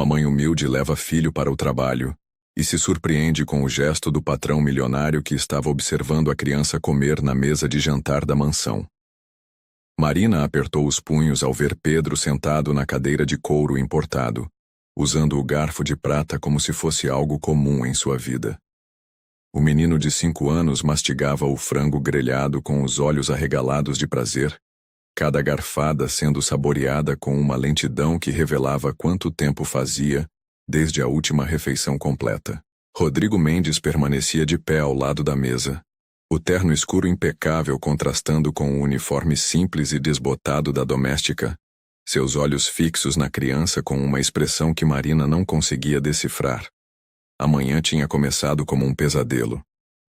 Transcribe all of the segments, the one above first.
Uma mãe humilde leva filho para o trabalho e se surpreende com o gesto do patrão milionário que estava observando a criança comer na mesa de jantar da mansão. Marina apertou os punhos ao ver Pedro sentado na cadeira de couro importado, usando o garfo de prata como se fosse algo comum em sua vida. O menino de 5 anos mastigava o frango grelhado com os olhos arregalados de prazer, cada garfada sendo saboreada com uma lentidão que revelava quanto tempo fazia desde a última refeição completa. Rodrigo Mendes permanecia de pé ao lado da mesa, o terno escuro impecável contrastando com o uniforme simples e desbotado da doméstica, seus olhos fixos na criança com uma expressão que Marina não conseguia decifrar. A manhã tinha começado como um pesadelo.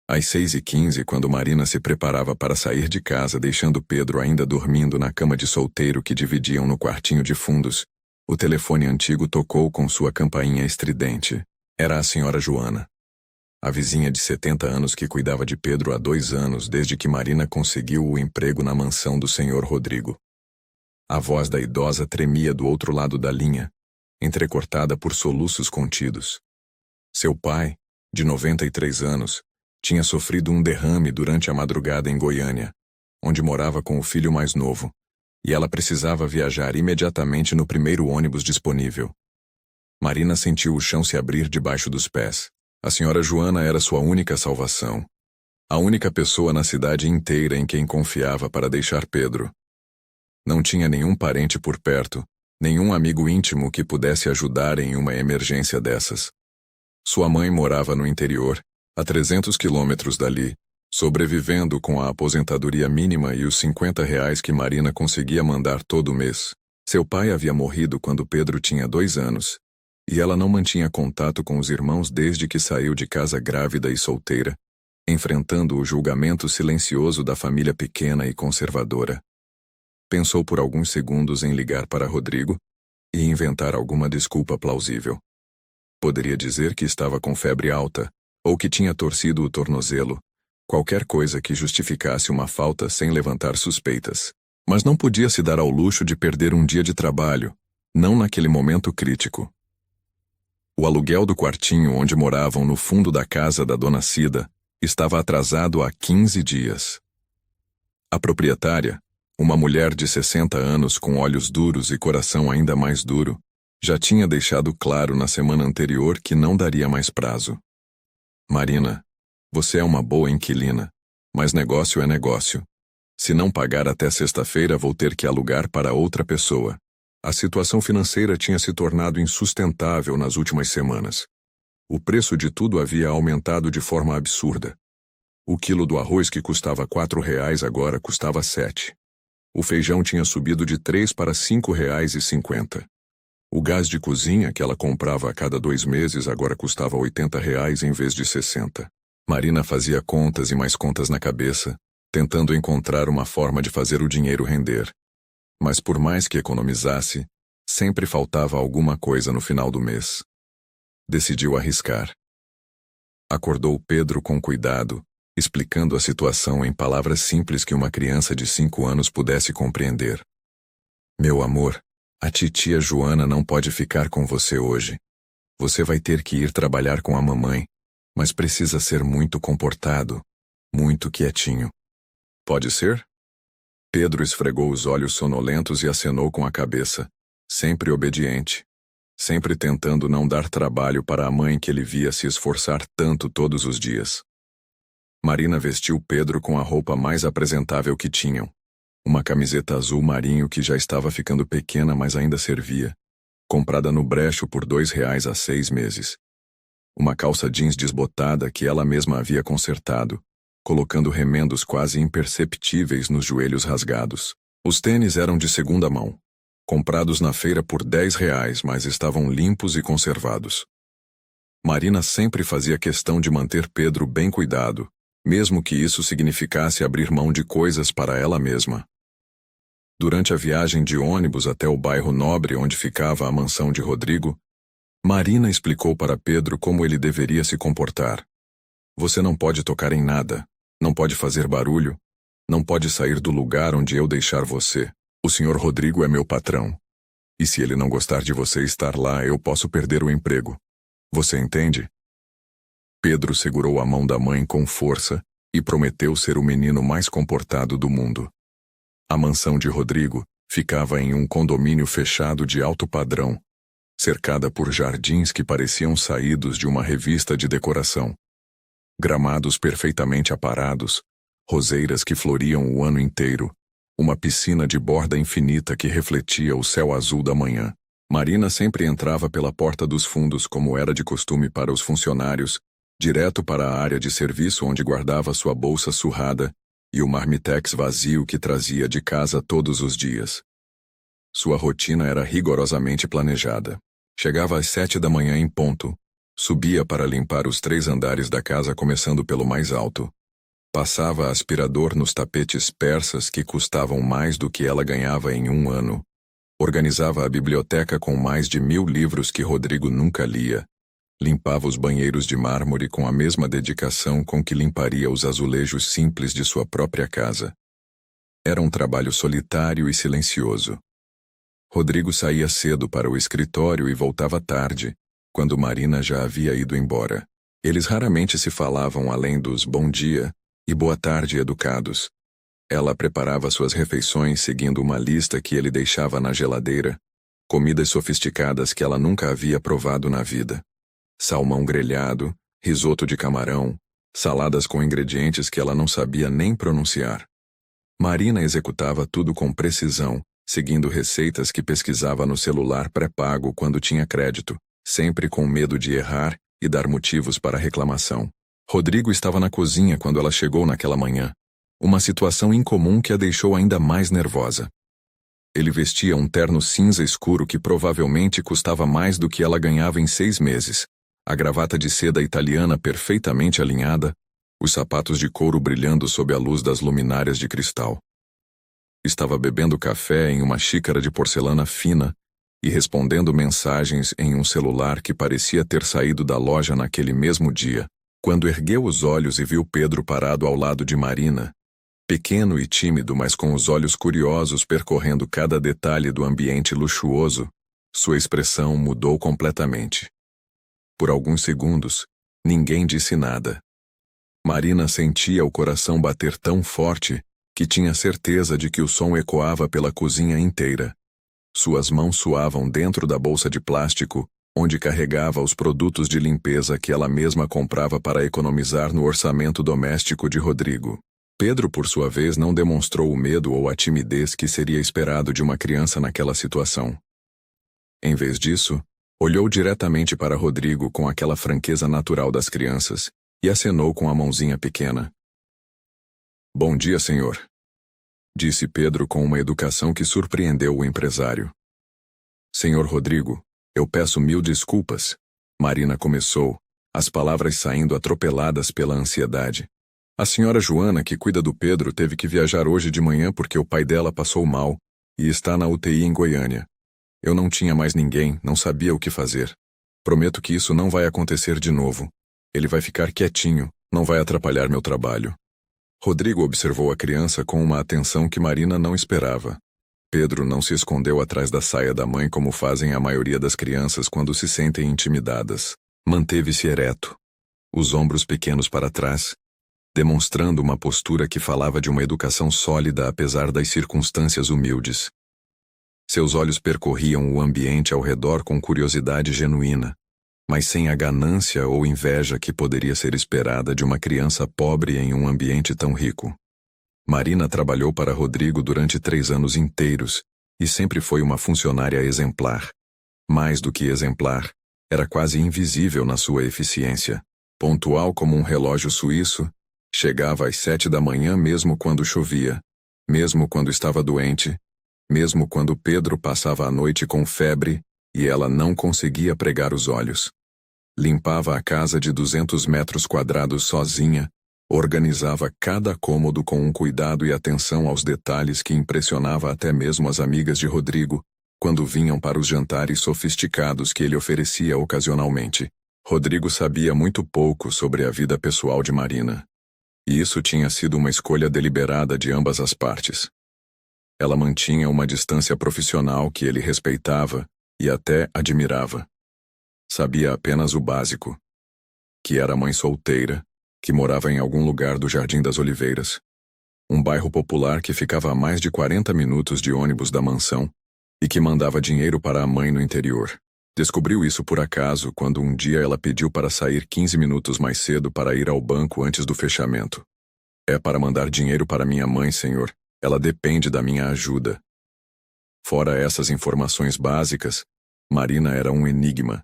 Às 6h15, quando Marina se preparava para sair de casa deixando Pedro ainda dormindo na cama de solteiro que dividiam no quartinho de fundos, o telefone antigo tocou com sua campainha estridente. Era a senhora Joana, a vizinha de 70 anos que cuidava de Pedro há 2 anos desde que Marina conseguiu o emprego na mansão do senhor Rodrigo. A voz da idosa tremia do outro lado da linha, entrecortada por soluços contidos. Seu pai, de 93 anos, tinha sofrido um derrame durante a madrugada em Goiânia, onde morava com o filho mais novo, e ela precisava viajar imediatamente no primeiro ônibus disponível. Marina sentiu o chão se abrir debaixo dos pés. A senhora Joana era sua única salvação. A única pessoa na cidade inteira em quem confiava para deixar Pedro. Não tinha nenhum parente por perto, nenhum amigo íntimo que pudesse ajudar em uma emergência dessas. Sua mãe morava no interior, a 300 quilômetros dali, sobrevivendo com a aposentadoria mínima e os R$ 50 que Marina conseguia mandar todo mês. Seu pai havia morrido quando Pedro tinha 2 anos, e ela não mantinha contato com os irmãos desde que saiu de casa grávida e solteira, enfrentando o julgamento silencioso da família pequena e conservadora. Pensou por alguns segundos em ligar para Rodrigo e inventar alguma desculpa plausível. Poderia dizer que estava com febre alta, ou que tinha torcido o tornozelo, qualquer coisa que justificasse uma falta sem levantar suspeitas. Mas não podia se dar ao luxo de perder um dia de trabalho, não naquele momento crítico. O aluguel do quartinho onde moravam no fundo da casa da dona Cida estava atrasado há 15 dias. A proprietária, uma mulher de 60 anos com olhos duros e coração ainda mais duro, já tinha deixado claro na semana anterior que não daria mais prazo. Marina, você é uma boa inquilina, mas negócio é negócio. Se não pagar até sexta-feira, vou ter que alugar para outra pessoa. A situação financeira tinha se tornado insustentável nas últimas semanas. O preço de tudo havia aumentado de forma absurda. O quilo do arroz que custava R$ 4 agora custava 7. O feijão tinha subido de 3 para R$ 5,50. O gás de cozinha que ela comprava a cada 2 meses agora custava R$ 80 em vez de 60. Marina fazia contas e mais contas na cabeça, tentando encontrar uma forma de fazer o dinheiro render. Mas por mais que economizasse, sempre faltava alguma coisa no final do mês. Decidiu arriscar. Acordou Pedro com cuidado, explicando a situação em palavras simples que uma criança de 5 anos pudesse compreender. Meu amor, a titia Joana não pode ficar com você hoje. Você vai ter que ir trabalhar com a mamãe, mas precisa ser muito comportado, muito quietinho. Pode ser? Pedro esfregou os olhos sonolentos e acenou com a cabeça, sempre obediente, sempre tentando não dar trabalho para a mãe que ele via se esforçar tanto todos os dias. Marina vestiu Pedro com a roupa mais apresentável que tinham, uma camiseta azul marinho que já estava ficando pequena mas ainda servia, comprada no brecho por R$ 2 há 6 meses. Uma calça jeans desbotada que ela mesma havia consertado, colocando remendos quase imperceptíveis nos joelhos rasgados. Os tênis eram de segunda mão, comprados na feira por R$ 10, mas estavam limpos e conservados. Marina sempre fazia questão de manter Pedro bem cuidado, mesmo que isso significasse abrir mão de coisas para ela mesma. Durante a viagem de ônibus até o bairro nobre onde ficava a mansão de Rodrigo, Marina explicou para Pedro como ele deveria se comportar. Você não pode tocar em nada, não pode fazer barulho, não pode sair do lugar onde eu deixar você. O senhor Rodrigo é meu patrão. E se ele não gostar de você estar lá, eu posso perder o emprego. Você entende? Pedro segurou a mão da mãe com força e prometeu ser o menino mais comportado do mundo. A mansão de Rodrigo ficava em um condomínio fechado de alto padrão, cercada por jardins que pareciam saídos de uma revista de decoração. Gramados perfeitamente aparados, roseiras que floriam o ano inteiro, uma piscina de borda infinita que refletia o céu azul da manhã. Marina sempre entrava pela porta dos fundos, como era de costume para os funcionários, direto para a área de serviço onde guardava sua bolsa surrada e o marmitex vazio que trazia de casa todos os dias. Sua rotina era rigorosamente planejada. Chegava às 7 da manhã em ponto, subia para limpar os 3 andares da casa começando pelo mais alto. Passava aspirador nos tapetes persas que custavam mais do que ela ganhava em um ano. Organizava a biblioteca com mais de 1000 livros que Rodrigo nunca lia. Limpava os banheiros de mármore com a mesma dedicação com que limparia os azulejos simples de sua própria casa. Era um trabalho solitário e silencioso. Rodrigo saía cedo para o escritório e voltava tarde, quando Marina já havia ido embora. Eles raramente se falavam além dos bom dia e boa tarde educados. Ela preparava suas refeições seguindo uma lista que ele deixava na geladeira, comidas sofisticadas que ela nunca havia provado na vida. Salmão grelhado, risoto de camarão, saladas com ingredientes que ela não sabia nem pronunciar. Marina executava tudo com precisão, seguindo receitas que pesquisava no celular pré-pago quando tinha crédito, sempre com medo de errar e dar motivos para reclamação. Rodrigo estava na cozinha quando ela chegou naquela manhã, uma situação incomum que a deixou ainda mais nervosa. Ele vestia um terno cinza escuro que provavelmente custava mais do que ela ganhava em 6 meses, a gravata de seda italiana perfeitamente alinhada, os sapatos de couro brilhando sob a luz das luminárias de cristal. Estava bebendo café em uma xícara de porcelana fina e respondendo mensagens em um celular que parecia ter saído da loja naquele mesmo dia, quando ergueu os olhos e viu Pedro parado ao lado de Marina, pequeno e tímido, mas com os olhos curiosos percorrendo cada detalhe do ambiente luxuoso. Sua expressão mudou completamente. Por alguns segundos, ninguém disse nada. Marina sentia o coração bater tão forte que tinha certeza de que o som ecoava pela cozinha inteira. Suas mãos suavam dentro da bolsa de plástico, onde carregava os produtos de limpeza que ela mesma comprava para economizar no orçamento doméstico de Rodrigo. Pedro, por sua vez, não demonstrou o medo ou a timidez que seria esperado de uma criança naquela situação. Em vez disso, olhou diretamente para Rodrigo com aquela franqueza natural das crianças e acenou com a mãozinha pequena. Bom dia, senhor, disse Pedro com uma educação que surpreendeu o empresário. Senhor Rodrigo, eu peço 1000 desculpas, Marina começou, as palavras saindo atropeladas pela ansiedade. A senhora Joana, que cuida do Pedro, teve que viajar hoje de manhã porque o pai dela passou mal e está na UTI em Goiânia. Eu não tinha mais ninguém, não sabia o que fazer. Prometo que isso não vai acontecer de novo. Ele vai ficar quietinho, não vai atrapalhar meu trabalho. Rodrigo observou a criança com uma atenção que Marina não esperava. Pedro não se escondeu atrás da saia da mãe como fazem a maioria das crianças quando se sentem intimidadas. Manteve-se ereto, os ombros pequenos para trás, demonstrando uma postura que falava de uma educação sólida apesar das circunstâncias humildes. Seus olhos percorriam o ambiente ao redor com curiosidade genuína, mas sem a ganância ou inveja que poderia ser esperada de uma criança pobre em um ambiente tão rico. Marina trabalhou para Rodrigo durante 3 anos inteiros e sempre foi uma funcionária exemplar. Mais do que exemplar, era quase invisível na sua eficiência. Pontual como um relógio suíço, chegava às 7 da manhã mesmo quando chovia, mesmo quando estava doente, mesmo quando Pedro passava a noite com febre e ela não conseguia pregar os olhos. Limpava a casa de 200 metros quadrados sozinha, organizava cada cômodo com um cuidado e atenção aos detalhes que impressionava até mesmo as amigas de Rodrigo, quando vinham para os jantares sofisticados que ele oferecia ocasionalmente. Rodrigo sabia muito pouco sobre a vida pessoal de Marina. E isso tinha sido uma escolha deliberada de ambas as partes. Ela mantinha uma distância profissional que ele respeitava e até admirava. Sabia apenas o básico: que era mãe solteira, que morava em algum lugar do Jardim das Oliveiras, um bairro popular que ficava a mais de 40 minutos de ônibus da mansão, e que mandava dinheiro para a mãe no interior. Descobriu isso por acaso quando um dia ela pediu para sair 15 minutos mais cedo para ir ao banco antes do fechamento. É para mandar dinheiro para minha mãe, senhor. Ela depende da minha ajuda. Fora essas informações básicas, Marina era um enigma.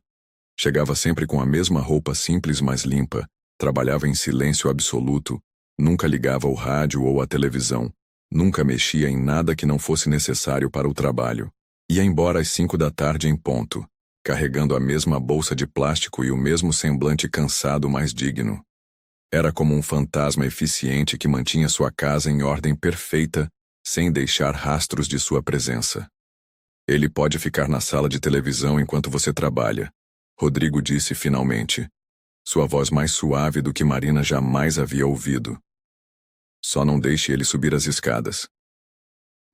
Chegava sempre com a mesma roupa simples mas limpa, trabalhava em silêncio absoluto, nunca ligava o rádio ou a televisão, nunca mexia em nada que não fosse necessário para o trabalho. Ia embora às 5 da tarde em ponto, carregando a mesma bolsa de plástico e o mesmo semblante cansado mas digno. Era como um fantasma eficiente que mantinha sua casa em ordem perfeita, sem deixar rastros de sua presença. Ele pode ficar na sala de televisão enquanto você trabalha, Rodrigo disse finalmente, sua voz mais suave do que Marina jamais havia ouvido. Só não deixe ele subir as escadas.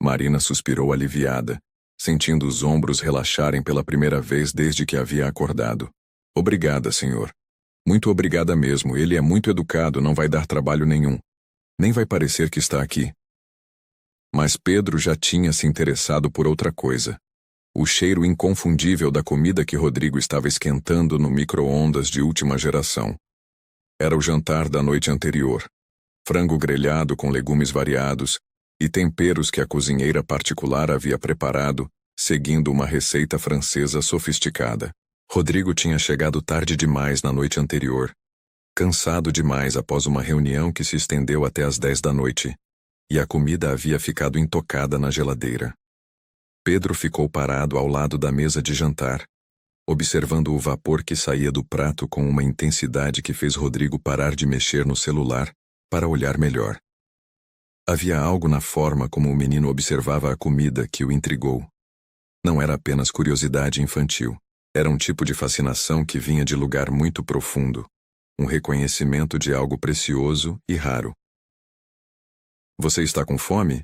Marina suspirou aliviada, sentindo os ombros relaxarem pela primeira vez desde que havia acordado. Obrigada, senhor. Muito obrigada mesmo, ele é muito educado, não vai dar trabalho nenhum. Nem vai parecer que está aqui. Mas Pedro já tinha se interessado por outra coisa. O cheiro inconfundível da comida que Rodrigo estava esquentando no micro-ondas de última geração. Era o jantar da noite anterior. Frango grelhado com legumes variados e temperos que a cozinheira particular havia preparado, seguindo uma receita francesa sofisticada. Rodrigo tinha chegado tarde demais na noite anterior, cansado demais após uma reunião que se estendeu até às 10 da noite, e a comida havia ficado intocada na geladeira. Pedro ficou parado ao lado da mesa de jantar, observando o vapor que saía do prato com uma intensidade que fez Rodrigo parar de mexer no celular para olhar melhor. Havia algo na forma como o menino observava a comida que o intrigou. Não era apenas curiosidade infantil. Era um tipo de fascinação que vinha de lugar muito profundo, um reconhecimento de algo precioso e raro. Você está com fome?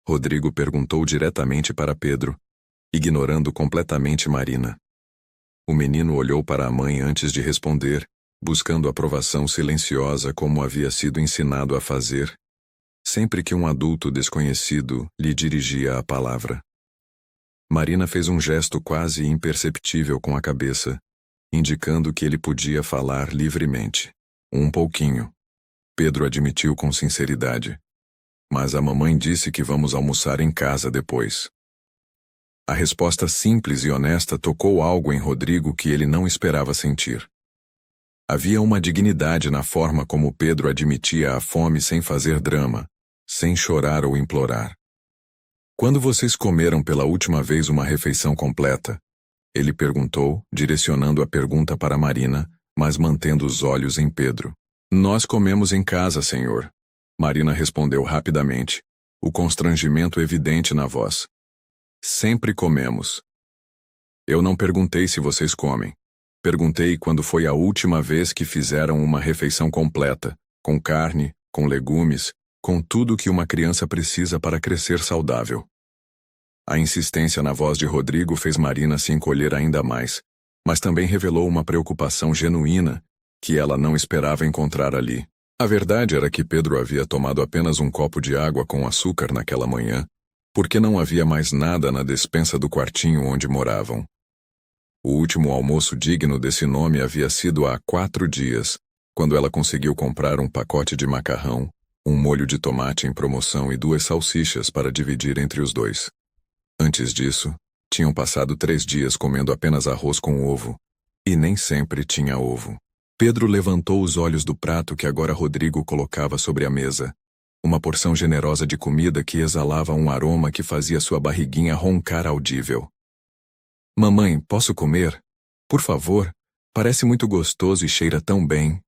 Rodrigo perguntou diretamente para Pedro, ignorando completamente Marina. O menino olhou para a mãe antes de responder, buscando aprovação silenciosa como havia sido ensinado a fazer, sempre que um adulto desconhecido lhe dirigia a palavra. Marina fez um gesto quase imperceptível com a cabeça, indicando que ele podia falar livremente. Um pouquinho. Pedro admitiu com sinceridade. Mas a mamãe disse que vamos almoçar em casa depois. A resposta simples e honesta tocou algo em Rodrigo que ele não esperava sentir. Havia uma dignidade na forma como Pedro admitia a fome sem fazer drama, sem chorar ou implorar. Quando vocês comeram pela última vez uma refeição completa? Ele perguntou, direcionando a pergunta para Marina, mas mantendo os olhos em Pedro. Nós comemos em casa, senhor. Marina respondeu rapidamente, o constrangimento evidente na voz. Sempre comemos. Eu não perguntei se vocês comem. Perguntei quando foi a última vez que fizeram uma refeição completa, com carne, com legumes, com tudo que uma criança precisa para crescer saudável. A insistência na voz de Rodrigo fez Marina se encolher ainda mais, mas também revelou uma preocupação genuína que ela não esperava encontrar ali. A verdade era que Pedro havia tomado apenas um copo de água com açúcar naquela manhã, porque não havia mais nada na despensa do quartinho onde moravam. O último almoço digno desse nome havia sido há 4 dias, quando ela conseguiu comprar um pacote de macarrão, um molho de tomate em promoção e 2 salsichas para dividir entre os dois. Antes disso, tinham passado 3 dias comendo apenas arroz com ovo, e nem sempre tinha ovo. Pedro levantou os olhos do prato que agora Rodrigo colocava sobre a mesa, uma porção generosa de comida que exalava um aroma que fazia sua barriguinha roncar audível. Mamãe, posso comer? Por favor, parece muito gostoso e cheira tão bem.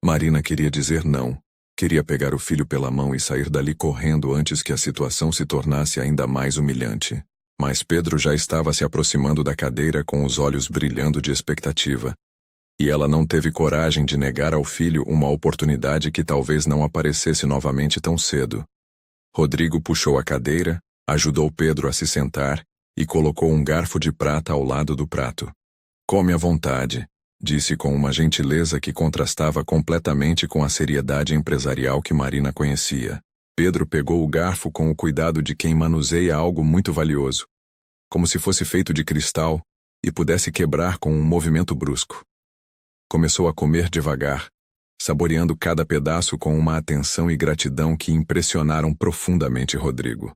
Marina queria dizer não. Queria pegar o filho pela mão e sair dali correndo antes que a situação se tornasse ainda mais humilhante. Mas Pedro já estava se aproximando da cadeira com os olhos brilhando de expectativa. E ela não teve coragem de negar ao filho uma oportunidade que talvez não aparecesse novamente tão cedo. Rodrigo puxou a cadeira, ajudou Pedro a se sentar e colocou um garfo de prata ao lado do prato. Come à vontade, disse com uma gentileza que contrastava completamente com a seriedade empresarial que Marina conhecia. Pedro pegou o garfo com o cuidado de quem manuseia algo muito valioso, como se fosse feito de cristal e pudesse quebrar com um movimento brusco. Começou a comer devagar, saboreando cada pedaço com uma atenção e gratidão que impressionaram profundamente Rodrigo.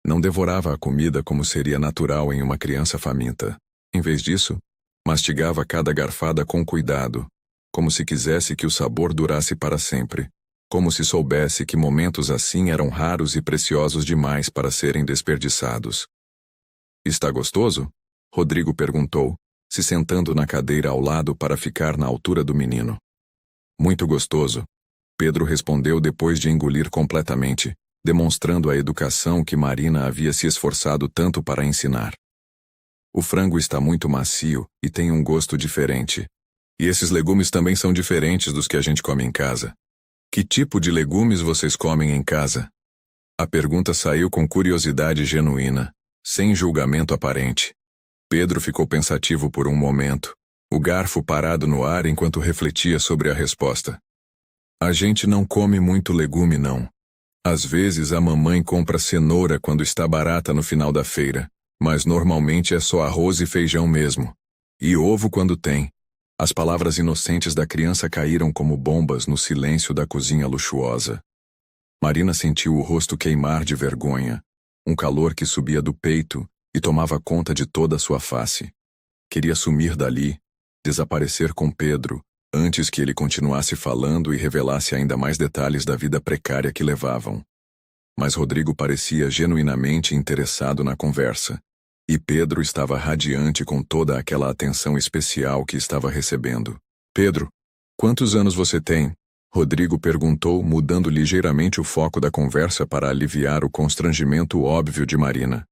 Não devorava a comida como seria natural em uma criança faminta. Em vez disso, mastigava cada garfada com cuidado, como se quisesse que o sabor durasse para sempre, como se soubesse que momentos assim eram raros e preciosos demais para serem desperdiçados. "Está gostoso?" Rodrigo perguntou, se sentando na cadeira ao lado para ficar na altura do menino. "Muito gostoso", Pedro respondeu depois de engolir completamente, demonstrando a educação que Marina havia se esforçado tanto para ensinar. "O frango está muito macio e tem um gosto diferente. E esses legumes também são diferentes dos que a gente come em casa. Que tipo de legumes vocês comem em casa?" A pergunta saiu com curiosidade genuína, sem julgamento aparente. Pedro ficou pensativo por um momento, o garfo parado no ar enquanto refletia sobre a resposta. "A gente não come muito legume, não. Às vezes a mamãe compra cenoura quando está barata no final da feira, mas normalmente é só arroz e feijão mesmo. E ovo quando tem." As palavras inocentes da criança caíram como bombas no silêncio da cozinha luxuosa. Marina sentiu o rosto queimar de vergonha, um calor que subia do peito e tomava conta de toda a sua face. Queria sumir dali, desaparecer com Pedro, antes que ele continuasse falando e revelasse ainda mais detalhes da vida precária que levavam. Mas Rodrigo parecia genuinamente interessado na conversa, e Pedro estava radiante com toda aquela atenção especial que estava recebendo. "Pedro, quantos anos você tem?" Rodrigo perguntou, mudando ligeiramente o foco da conversa para aliviar o constrangimento óbvio de Marina.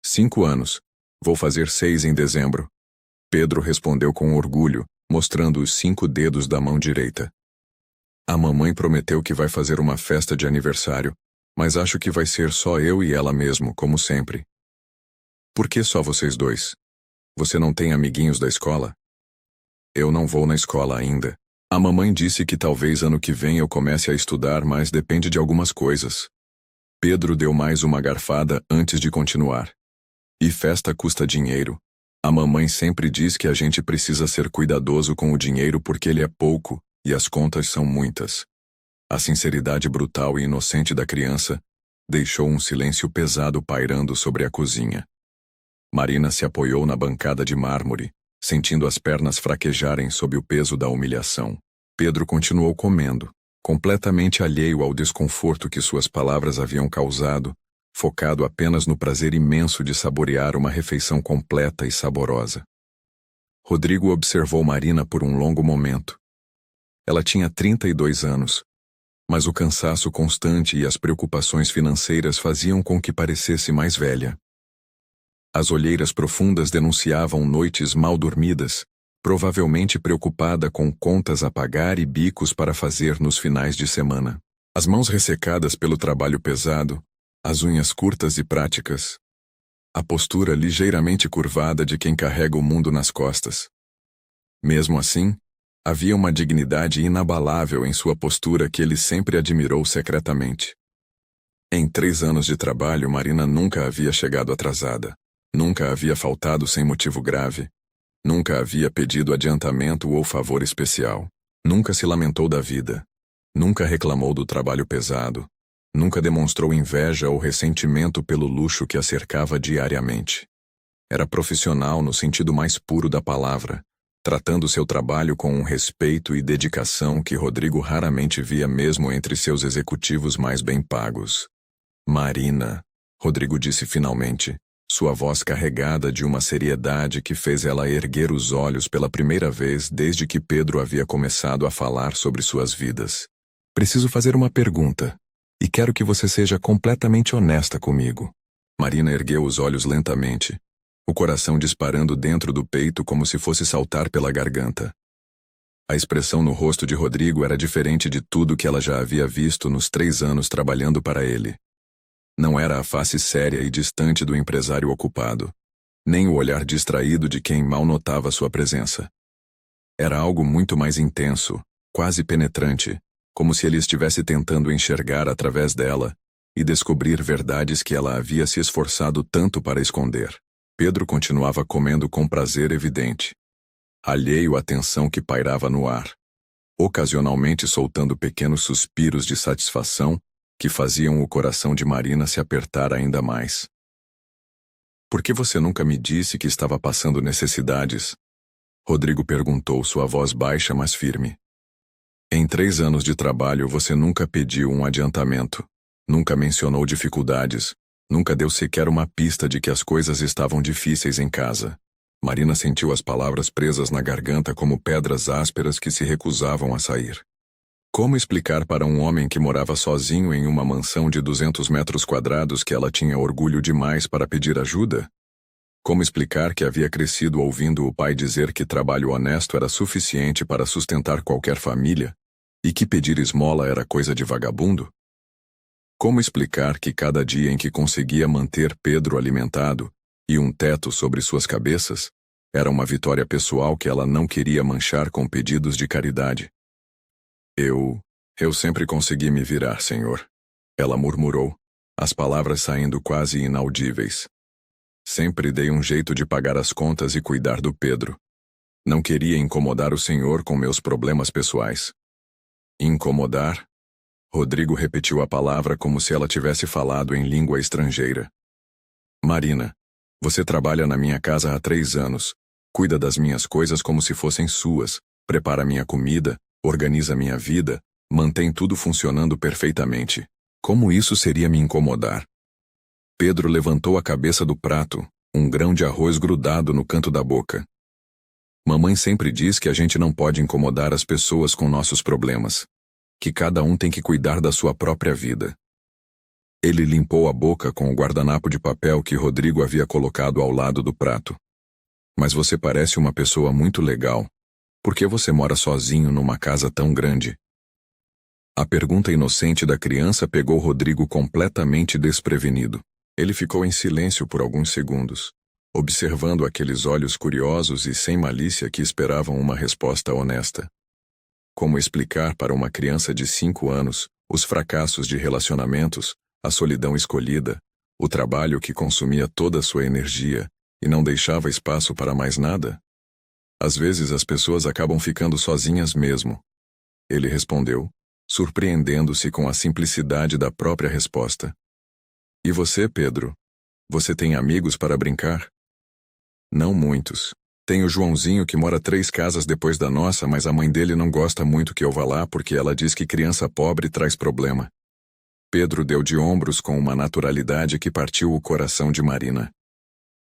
5 anos. Vou fazer 6 em dezembro." Pedro respondeu com orgulho, mostrando os 5 dedos da mão direita. "A mamãe prometeu que vai fazer uma festa de aniversário, mas acho que vai ser só eu e ela mesmo, como sempre." "Por que só vocês dois? Você não tem amiguinhos da escola?" "Eu não vou na escola ainda. A mamãe disse que talvez ano que vem eu comece a estudar, mas depende de algumas coisas." Pedro deu mais uma garfada antes de continuar. "E festa custa dinheiro. A mamãe sempre diz que a gente precisa ser cuidadoso com o dinheiro porque ele é pouco e as contas são muitas." A sinceridade brutal e inocente da criança deixou um silêncio pesado pairando sobre a cozinha. Marina se apoiou na bancada de mármore, sentindo as pernas fraquejarem sob o peso da humilhação. Pedro continuou comendo, completamente alheio ao desconforto que suas palavras haviam causado, focado apenas no prazer imenso de saborear uma refeição completa e saborosa. Rodrigo observou Marina por um longo momento. Ela tinha 32 anos, mas o cansaço constante e as preocupações financeiras faziam com que parecesse mais velha. As olheiras profundas denunciavam noites mal dormidas, provavelmente preocupada com contas a pagar e bicos para fazer nos finais de semana. As mãos ressecadas pelo trabalho pesado, as unhas curtas e práticas. A postura ligeiramente curvada de quem carrega o mundo nas costas. Mesmo assim, havia uma dignidade inabalável em sua postura que ele sempre admirou secretamente. Em 3 anos de trabalho, Marina nunca havia chegado atrasada. Nunca havia faltado sem motivo grave. Nunca havia pedido adiantamento ou favor especial. Nunca se lamentou da vida. Nunca reclamou do trabalho pesado. Nunca demonstrou inveja ou ressentimento pelo luxo que a cercava diariamente. Era profissional no sentido mais puro da palavra, tratando seu trabalho com um respeito e dedicação que Rodrigo raramente via mesmo entre seus executivos mais bem pagos. "Marina", Rodrigo disse finalmente, sua voz carregada de uma seriedade que fez ela erguer os olhos pela primeira vez desde que Pedro havia começado a falar sobre suas vidas. "Preciso fazer uma pergunta, e quero que você seja completamente honesta comigo." Marina ergueu os olhos lentamente, o coração disparando dentro do peito como se fosse saltar pela garganta. A expressão no rosto de Rodrigo era diferente de tudo que ela já havia visto nos 3 anos trabalhando para ele. Não era a face séria e distante do empresário ocupado, nem o olhar distraído de quem mal notava sua presença. Era algo muito mais intenso, quase penetrante, como se ele estivesse tentando enxergar através dela e descobrir verdades que ela havia se esforçado tanto para esconder. Pedro continuava comendo com prazer evidente, alheio à tensão que pairava no ar, ocasionalmente soltando pequenos suspiros de satisfação que faziam o coração de Marina se apertar ainda mais. "Por que você nunca me disse que estava passando necessidades?" Rodrigo perguntou, sua voz baixa mas firme. "Em 3 anos de trabalho você nunca pediu um adiantamento, nunca mencionou dificuldades, nunca deu sequer uma pista de que as coisas estavam difíceis em casa." Marina sentiu as palavras presas na garganta como pedras ásperas que se recusavam a sair. Como explicar para um homem que morava sozinho em uma mansão de 200 metros quadrados que ela tinha orgulho demais para pedir ajuda? Como explicar que havia crescido ouvindo o pai dizer que trabalho honesto era suficiente para sustentar qualquer família e que pedir esmola era coisa de vagabundo? Como explicar que cada dia em que conseguia manter Pedro alimentado e um teto sobre suas cabeças era uma vitória pessoal que ela não queria manchar com pedidos de caridade? Eu sempre consegui me virar, senhor. Ela murmurou, as palavras saindo quase inaudíveis. Sempre dei um jeito de pagar as contas e cuidar do Pedro. Não queria incomodar o senhor com meus problemas pessoais. Incomodar? Rodrigo repetiu a palavra como se ela tivesse falado em língua estrangeira. Marina, você trabalha na minha casa há 3 anos, cuida das minhas coisas como se fossem suas, prepara minha comida, organiza minha vida, mantém tudo funcionando perfeitamente. Como isso seria me incomodar? Pedro levantou a cabeça do prato, um grão de arroz grudado no canto da boca. Mamãe sempre diz que a gente não pode incomodar as pessoas com nossos problemas, que cada um tem que cuidar da sua própria vida. Ele limpou a boca com o guardanapo de papel que Rodrigo havia colocado ao lado do prato. Mas você parece uma pessoa muito legal. Por que você mora sozinho numa casa tão grande? A pergunta inocente da criança pegou Rodrigo completamente desprevenido. Ele ficou em silêncio por alguns segundos, observando aqueles olhos curiosos e sem malícia que esperavam uma resposta honesta. Como explicar para uma criança de 5 anos os fracassos de relacionamentos, a solidão escolhida, o trabalho que consumia toda a sua energia e não deixava espaço para mais nada? Às vezes as pessoas acabam ficando sozinhas mesmo. Ele respondeu, surpreendendo-se com a simplicidade da própria resposta. E você, Pedro? Você tem amigos para brincar? Não muitos. Tenho Joãozinho que mora 3 casas depois da nossa, mas a mãe dele não gosta muito que eu vá lá porque ela diz que criança pobre traz problema. Pedro deu de ombros com uma naturalidade que partiu o coração de Marina.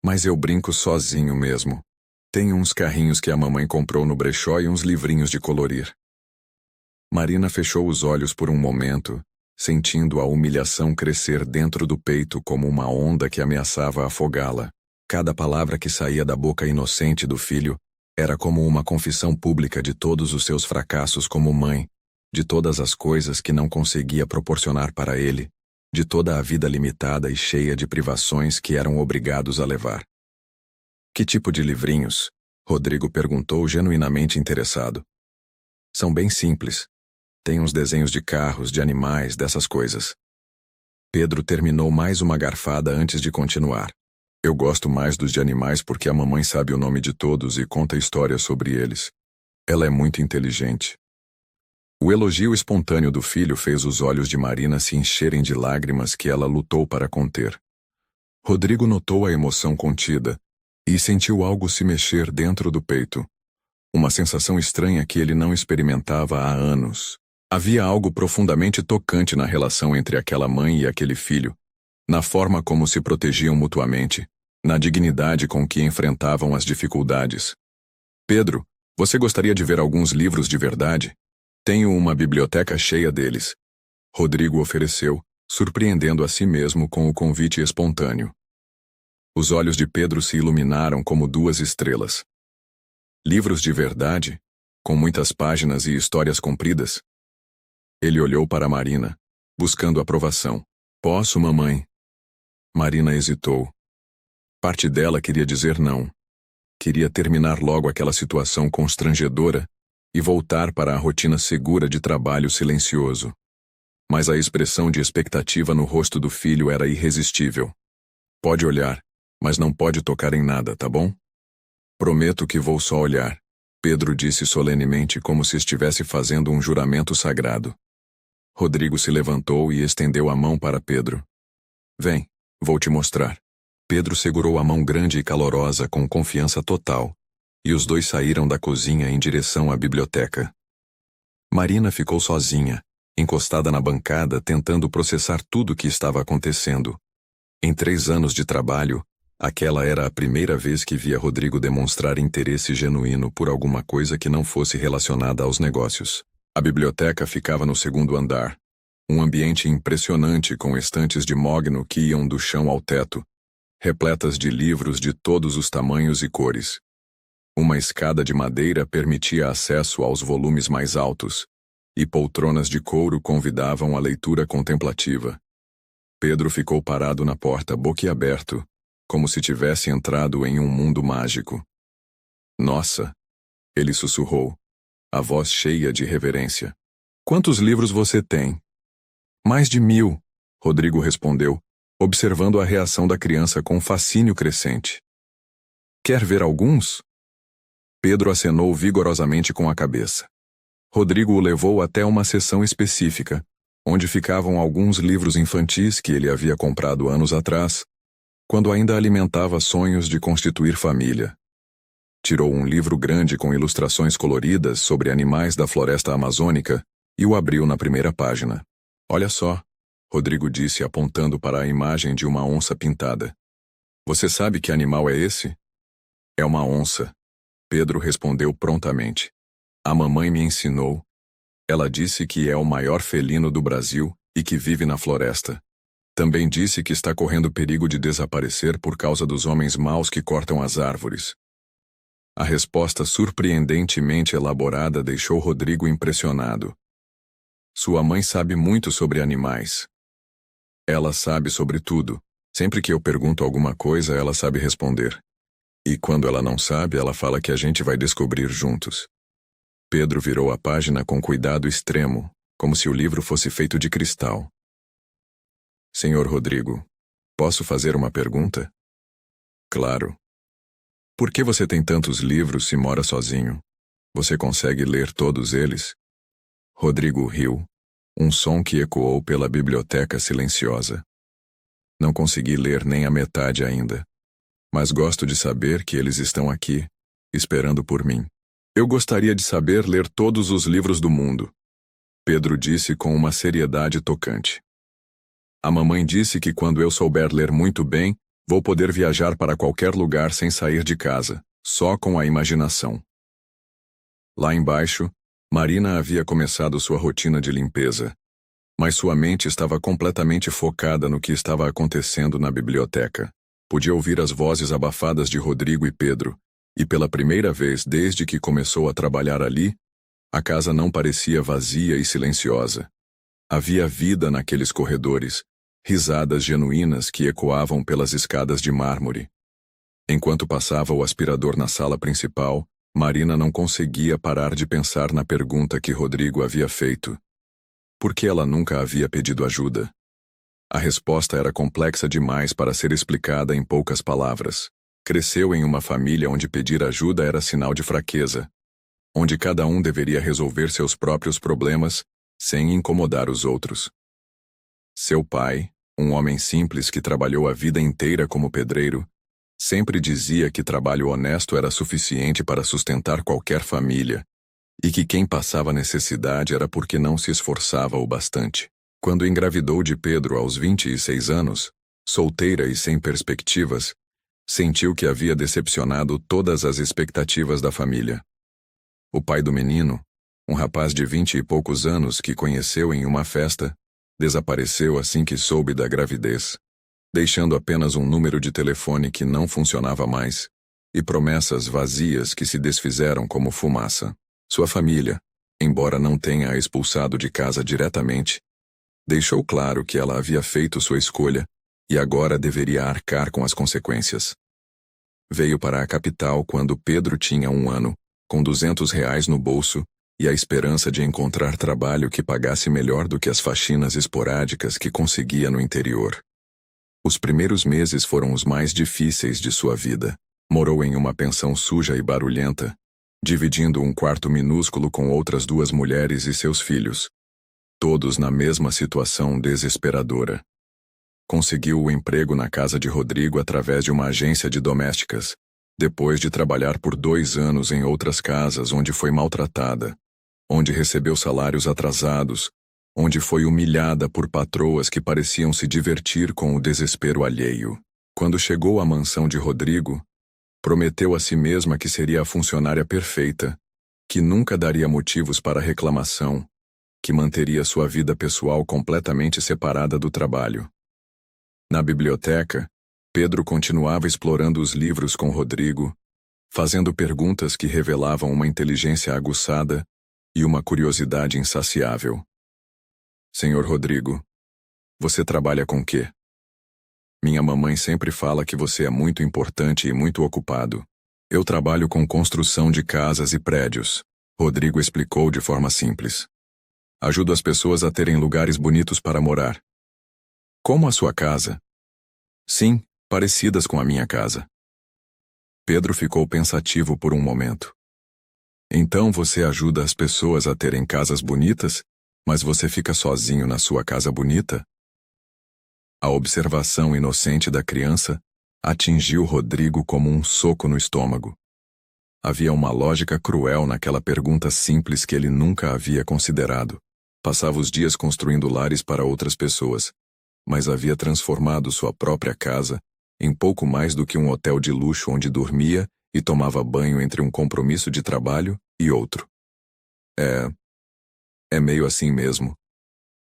Mas eu brinco sozinho mesmo. Tenho uns carrinhos que a mamãe comprou no brechó e uns livrinhos de colorir. Marina fechou os olhos por um momento, sentindo a humilhação crescer dentro do peito como uma onda que ameaçava afogá-la. Cada palavra que saía da boca inocente do filho era como uma confissão pública de todos os seus fracassos como mãe, de todas as coisas que não conseguia proporcionar para ele, de toda a vida limitada e cheia de privações que eram obrigados a levar. Que tipo de livrinhos? Rodrigo perguntou genuinamente interessado. São bem simples. Tem uns desenhos de carros, de animais, dessas coisas. Pedro terminou mais uma garfada antes de continuar. Eu gosto mais dos de animais porque a mamãe sabe o nome de todos e conta histórias sobre eles. Ela é muito inteligente. O elogio espontâneo do filho fez os olhos de Marina se encherem de lágrimas que ela lutou para conter. Rodrigo notou a emoção contida e sentiu algo se mexer dentro do peito. Uma sensação estranha que ele não experimentava há anos. Havia algo profundamente tocante na relação entre aquela mãe e aquele filho, na forma como se protegiam mutuamente, na dignidade com que enfrentavam as dificuldades. Pedro, você gostaria de ver alguns livros de verdade? Tenho uma biblioteca cheia deles. Rodrigo ofereceu, surpreendendo a si mesmo com o convite espontâneo. Os olhos de Pedro se iluminaram como 2 estrelas. Livros de verdade? Com muitas páginas e histórias compridas? Ele olhou para Marina, buscando aprovação. Posso, mamãe? Marina hesitou. Parte dela queria dizer não. Queria terminar logo aquela situação constrangedora e voltar para a rotina segura de trabalho silencioso. Mas a expressão de expectativa no rosto do filho era irresistível. Pode olhar, mas não pode tocar em nada, tá bom? Prometo que vou só olhar, Pedro disse solenemente como se estivesse fazendo um juramento sagrado. Rodrigo se levantou e estendeu a mão para Pedro. Vem, vou te mostrar. Pedro segurou a mão grande e calorosa com confiança total, e os dois saíram da cozinha em direção à biblioteca. Marina ficou sozinha, encostada na bancada, tentando processar tudo o que estava acontecendo. Em 3 anos de trabalho, aquela era a primeira vez que via Rodrigo demonstrar interesse genuíno por alguma coisa que não fosse relacionada aos negócios. A biblioteca ficava no 2º andar. Um ambiente impressionante com estantes de mogno que iam do chão ao teto, repletas de livros de todos os tamanhos e cores. Uma escada de madeira permitia acesso aos volumes mais altos, e poltronas de couro convidavam a leitura contemplativa. Pedro ficou parado na porta boquiaberto, como se tivesse entrado em um mundo mágico. Nossa! Ele sussurrou, a voz cheia de reverência. Quantos livros você tem? Mais de 1000, Rodrigo respondeu, observando a reação da criança com fascínio crescente. Quer ver alguns? Pedro acenou vigorosamente com a cabeça. Rodrigo o levou até uma seção específica, onde ficavam alguns livros infantis que ele havia comprado anos atrás, quando ainda alimentava sonhos de constituir família. Tirou um livro grande com ilustrações coloridas sobre animais da floresta amazônica e o abriu na primeira página. Olha só, Rodrigo disse apontando para a imagem de uma onça pintada. Você sabe que animal é esse? É uma onça. Pedro respondeu prontamente. A mamãe me ensinou. Ela disse que é o maior felino do Brasil e que vive na floresta. Também disse que está correndo perigo de desaparecer por causa dos homens maus que cortam as árvores. A resposta surpreendentemente elaborada deixou Rodrigo impressionado. Sua mãe sabe muito sobre animais. Ela sabe sobre tudo. Sempre que eu pergunto alguma coisa, ela sabe responder. E quando ela não sabe, ela fala que a gente vai descobrir juntos. Pedro virou a página com cuidado extremo, como se o livro fosse feito de cristal. Senhor Rodrigo, posso fazer uma pergunta? Claro. Por que você tem tantos livros se mora sozinho? Você consegue ler todos eles? Rodrigo riu, um som que ecoou pela biblioteca silenciosa. Não consegui ler nem a metade ainda, mas gosto de saber que eles estão aqui, esperando por mim. Eu gostaria de saber ler todos os livros do mundo, Pedro disse com uma seriedade tocante. A mamãe disse que quando eu souber ler muito bem, vou poder viajar para qualquer lugar sem sair de casa, só com a imaginação. Lá embaixo, Marina havia começado sua rotina de limpeza, mas sua mente estava completamente focada no que estava acontecendo na biblioteca. Podia ouvir as vozes abafadas de Rodrigo e Pedro, e pela primeira vez desde que começou a trabalhar ali, a casa não parecia vazia e silenciosa. Havia vida naqueles corredores, risadas genuínas que ecoavam pelas escadas de mármore. Enquanto passava o aspirador na sala principal, Marina não conseguia parar de pensar na pergunta que Rodrigo havia feito. Por que ela nunca havia pedido ajuda? A resposta era complexa demais para ser explicada em poucas palavras. Cresceu em uma família onde pedir ajuda era sinal de fraqueza, onde cada um deveria resolver seus próprios problemas, sem incomodar os outros. Seu pai, um homem simples que trabalhou a vida inteira como pedreiro, sempre dizia que trabalho honesto era suficiente para sustentar qualquer família, e que quem passava necessidade era porque não se esforçava o bastante. Quando engravidou de Pedro aos 26 anos, solteira e sem perspectivas, sentiu que havia decepcionado todas as expectativas da família. O pai do menino, um rapaz de 20 e poucos anos que conheceu em uma festa, desapareceu assim que soube da gravidez, deixando apenas um número de telefone que não funcionava mais, e promessas vazias que se desfizeram como fumaça. Sua família, embora não tenha a expulsado de casa diretamente, deixou claro que ela havia feito sua escolha e agora deveria arcar com as consequências. Veio para a capital quando Pedro tinha 1 ano, com R$ 200 no bolso, e a esperança de encontrar trabalho que pagasse melhor do que as faxinas esporádicas que conseguia no interior. Os primeiros meses foram os mais difíceis de sua vida. Morou em uma pensão suja e barulhenta, dividindo um quarto minúsculo com outras 2 mulheres e seus filhos, todos na mesma situação desesperadora. Conseguiu o emprego na casa de Rodrigo através de uma agência de domésticas, depois de trabalhar por 2 anos em outras casas onde foi maltratada, onde recebeu salários atrasados, onde foi humilhada por patroas que pareciam se divertir com o desespero alheio. Quando chegou à mansão de Rodrigo, prometeu a si mesma que seria a funcionária perfeita, que nunca daria motivos para reclamação, que manteria sua vida pessoal completamente separada do trabalho. Na biblioteca, Pedro continuava explorando os livros com Rodrigo, fazendo perguntas que revelavam uma inteligência aguçada e uma curiosidade insaciável. Senhor Rodrigo, você trabalha com quê? Minha mamãe sempre fala que você é muito importante e muito ocupado. Eu trabalho com construção de casas e prédios, Rodrigo explicou de forma simples. Ajudo as pessoas a terem lugares bonitos para morar. Como a sua casa? Sim, parecidas com a minha casa. Pedro ficou pensativo por um momento. Então você ajuda as pessoas a terem casas bonitas, mas você fica sozinho na sua casa bonita? A observação inocente da criança atingiu Rodrigo como um soco no estômago. Havia uma lógica cruel naquela pergunta simples que ele nunca havia considerado. Passava os dias construindo lares para outras pessoas, mas havia transformado sua própria casa em pouco mais do que um hotel de luxo onde dormia e tomava banho entre um compromisso de trabalho e outro. É meio assim mesmo.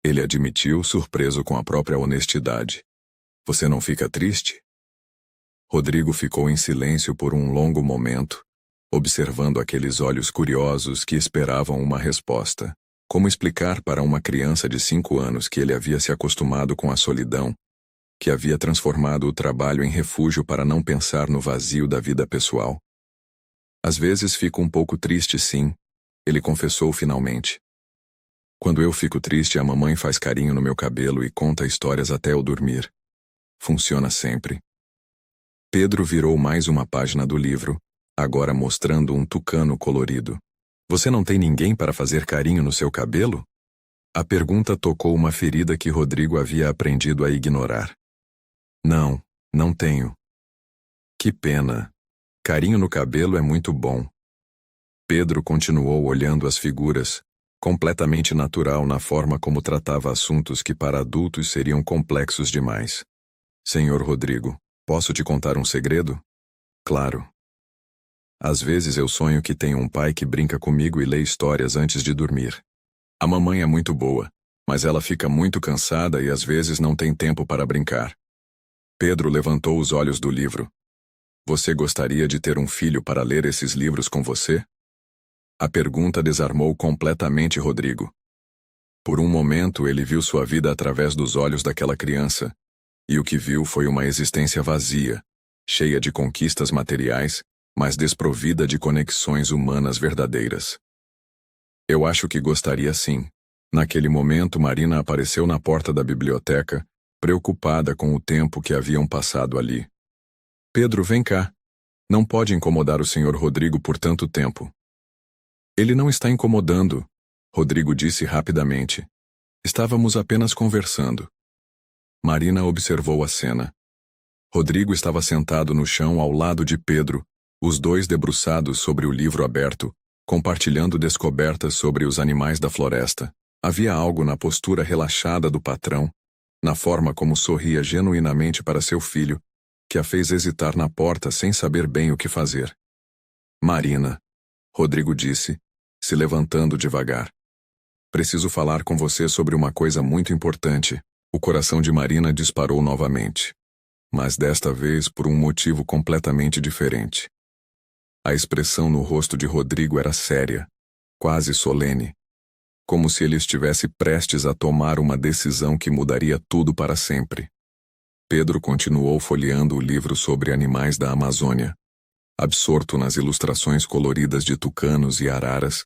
Ele admitiu, surpreso com a própria honestidade. Você não fica triste? Rodrigo ficou em silêncio por um longo momento, observando aqueles olhos curiosos que esperavam uma resposta. Como explicar para uma criança de 5 anos que ele havia se acostumado com a solidão, que havia transformado o trabalho em refúgio para não pensar no vazio da vida pessoal? Às vezes fico um pouco triste, sim, ele confessou finalmente. Quando eu fico triste, a mamãe faz carinho no meu cabelo e conta histórias até eu dormir. Funciona sempre. Pedro virou mais uma página do livro, agora mostrando um tucano colorido. Você não tem ninguém para fazer carinho no seu cabelo? A pergunta tocou uma ferida que Rodrigo havia aprendido a ignorar. Não, não tenho. Que pena. Carinho no cabelo é muito bom. Pedro continuou olhando as figuras, completamente natural na forma como tratava assuntos que para adultos seriam complexos demais. Senhor Rodrigo, posso te contar um segredo? Claro. Às vezes eu sonho que tenho um pai que brinca comigo e lê histórias antes de dormir. A mamãe é muito boa, mas ela fica muito cansada e às vezes não tem tempo para brincar. Pedro levantou os olhos do livro. Você gostaria de ter um filho para ler esses livros com você? A pergunta desarmou completamente Rodrigo. Por um momento ele viu sua vida através dos olhos daquela criança, e o que viu foi uma existência vazia, cheia de conquistas materiais, mas desprovida de conexões humanas verdadeiras. Eu acho que gostaria sim. Naquele momento Marina apareceu na porta da biblioteca, preocupada com o tempo que haviam passado ali. Pedro, vem cá. Não pode incomodar o Sr. Rodrigo por tanto tempo. Ele não está incomodando, Rodrigo disse rapidamente. Estávamos apenas conversando. Marina observou a cena. Rodrigo estava sentado no chão ao lado de Pedro, os dois debruçados sobre o livro aberto, compartilhando descobertas sobre os animais da floresta. Havia algo na postura relaxada do patrão, na forma como sorria genuinamente para seu filho, que a fez hesitar na porta sem saber bem o que fazer. Marina, Rodrigo disse, se levantando devagar. Preciso falar com você sobre uma coisa muito importante. O coração de Marina disparou novamente. Mas desta vez por um motivo completamente diferente. A expressão no rosto de Rodrigo era séria, quase solene, como se ele estivesse prestes a tomar uma decisão que mudaria tudo para sempre. Pedro continuou folheando o livro sobre animais da Amazônia, absorto nas ilustrações coloridas de tucanos e araras,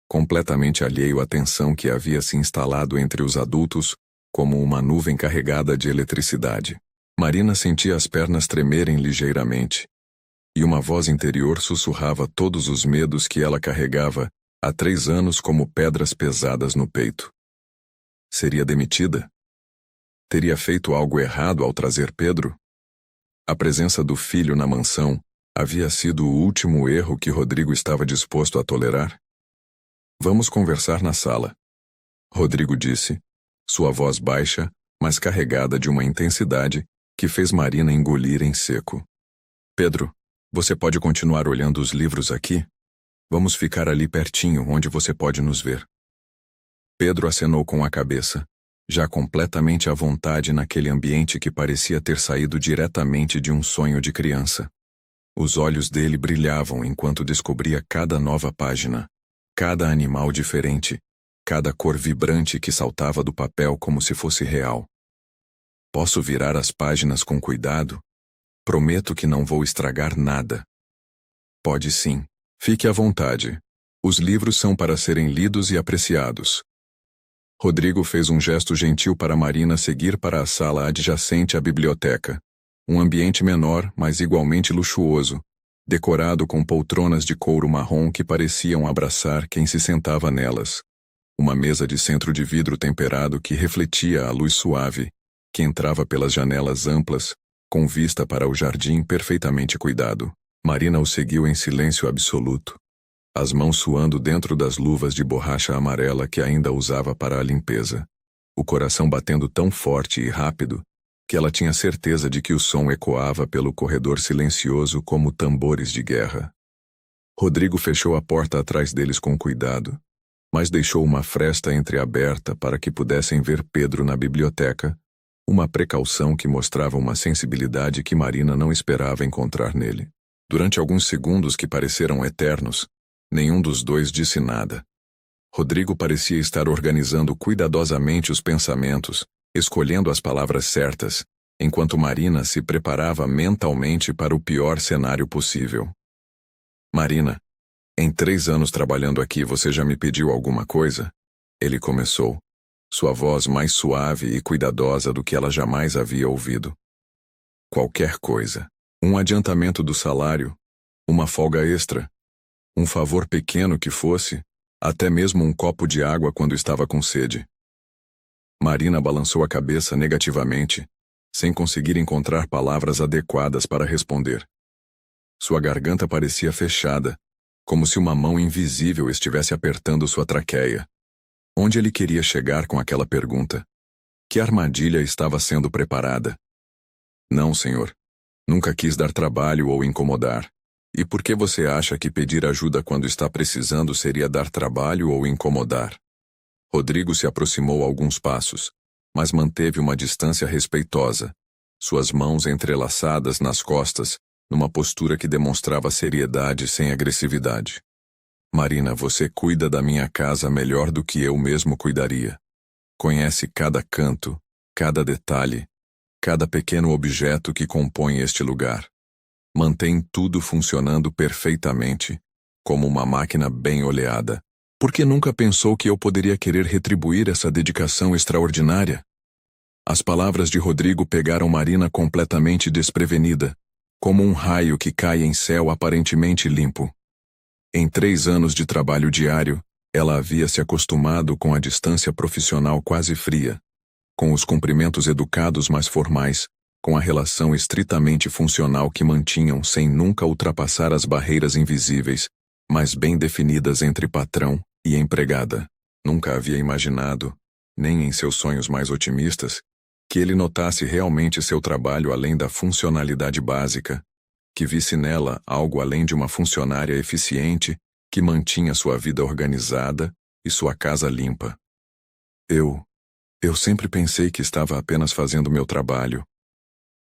completamente alheio à tensão que havia se instalado entre os adultos, como uma nuvem carregada de eletricidade. Marina sentia as pernas tremerem ligeiramente, e uma voz interior sussurrava todos os medos que ela carregava há 3 anos como pedras pesadas no peito. Seria demitida? Teria feito algo errado ao trazer Pedro? A presença do filho na mansão havia sido o último erro que Rodrigo estava disposto a tolerar? Vamos conversar na sala, Rodrigo disse, sua voz baixa, mas carregada de uma intensidade que fez Marina engolir em seco. Pedro, você pode continuar olhando os livros aqui? Vamos ficar ali pertinho, onde você pode nos ver. Pedro acenou com a cabeça, já completamente à vontade naquele ambiente que parecia ter saído diretamente de um sonho de criança. Os olhos dele brilhavam enquanto descobria cada nova página, cada animal diferente, cada cor vibrante que saltava do papel como se fosse real. Posso virar as páginas com cuidado? Prometo que não vou estragar nada. Pode sim. Fique à vontade. Os livros são para serem lidos e apreciados. Rodrigo fez um gesto gentil para Marina seguir para a sala adjacente à biblioteca. Um ambiente menor, mas igualmente luxuoso, decorado com poltronas de couro marrom que pareciam abraçar quem se sentava nelas. Uma mesa de centro de vidro temperado que refletia a luz suave, que entrava pelas janelas amplas, com vista para o jardim perfeitamente cuidado. Marina o seguiu em silêncio absoluto, as mãos suando dentro das luvas de borracha amarela que ainda usava para a limpeza, o coração batendo tão forte e rápido que ela tinha certeza de que o som ecoava pelo corredor silencioso como tambores de guerra. Rodrigo fechou a porta atrás deles com cuidado, mas deixou uma fresta entreaberta para que pudessem ver Pedro na biblioteca, uma precaução que mostrava uma sensibilidade que Marina não esperava encontrar nele. Durante alguns segundos que pareceram eternos, nenhum dos dois disse nada. Rodrigo parecia estar organizando cuidadosamente os pensamentos, escolhendo as palavras certas, enquanto Marina se preparava mentalmente para o pior cenário possível. Marina, em 3 anos trabalhando aqui você já me pediu alguma coisa? Ele começou, sua voz mais suave e cuidadosa do que ela jamais havia ouvido. Qualquer coisa. Um adiantamento do salário, uma folga extra, um favor pequeno que fosse, até mesmo um copo de água quando estava com sede. Marina balançou a cabeça negativamente, sem conseguir encontrar palavras adequadas para responder. Sua garganta parecia fechada, como se uma mão invisível estivesse apertando sua traqueia. Onde ele queria chegar com aquela pergunta? Que armadilha estava sendo preparada? Não, senhor. Nunca quis dar trabalho ou incomodar. E por que você acha que pedir ajuda quando está precisando seria dar trabalho ou incomodar? Rodrigo se aproximou alguns passos, mas manteve uma distância respeitosa, suas mãos entrelaçadas nas costas, numa postura que demonstrava seriedade sem agressividade. Marina, você cuida da minha casa melhor do que eu mesmo cuidaria. Conhece cada canto, cada detalhe, cada pequeno objeto que compõe este lugar. Mantém tudo funcionando perfeitamente, como uma máquina bem oleada. Por que nunca pensou que eu poderia querer retribuir essa dedicação extraordinária? As palavras de Rodrigo pegaram Marina completamente desprevenida, como um raio que cai em céu aparentemente limpo. Em 3 anos de trabalho diário, ela havia se acostumado com a distância profissional quase fria, com os cumprimentos educados mais formais, com a relação estritamente funcional que mantinham sem nunca ultrapassar as barreiras invisíveis, mas bem definidas entre patrão e empregada. Nunca havia imaginado, nem em seus sonhos mais otimistas, que ele notasse realmente seu trabalho além da funcionalidade básica, que visse nela algo além de uma funcionária eficiente que mantinha sua vida organizada e sua casa limpa. Eu sempre pensei que estava apenas fazendo meu trabalho.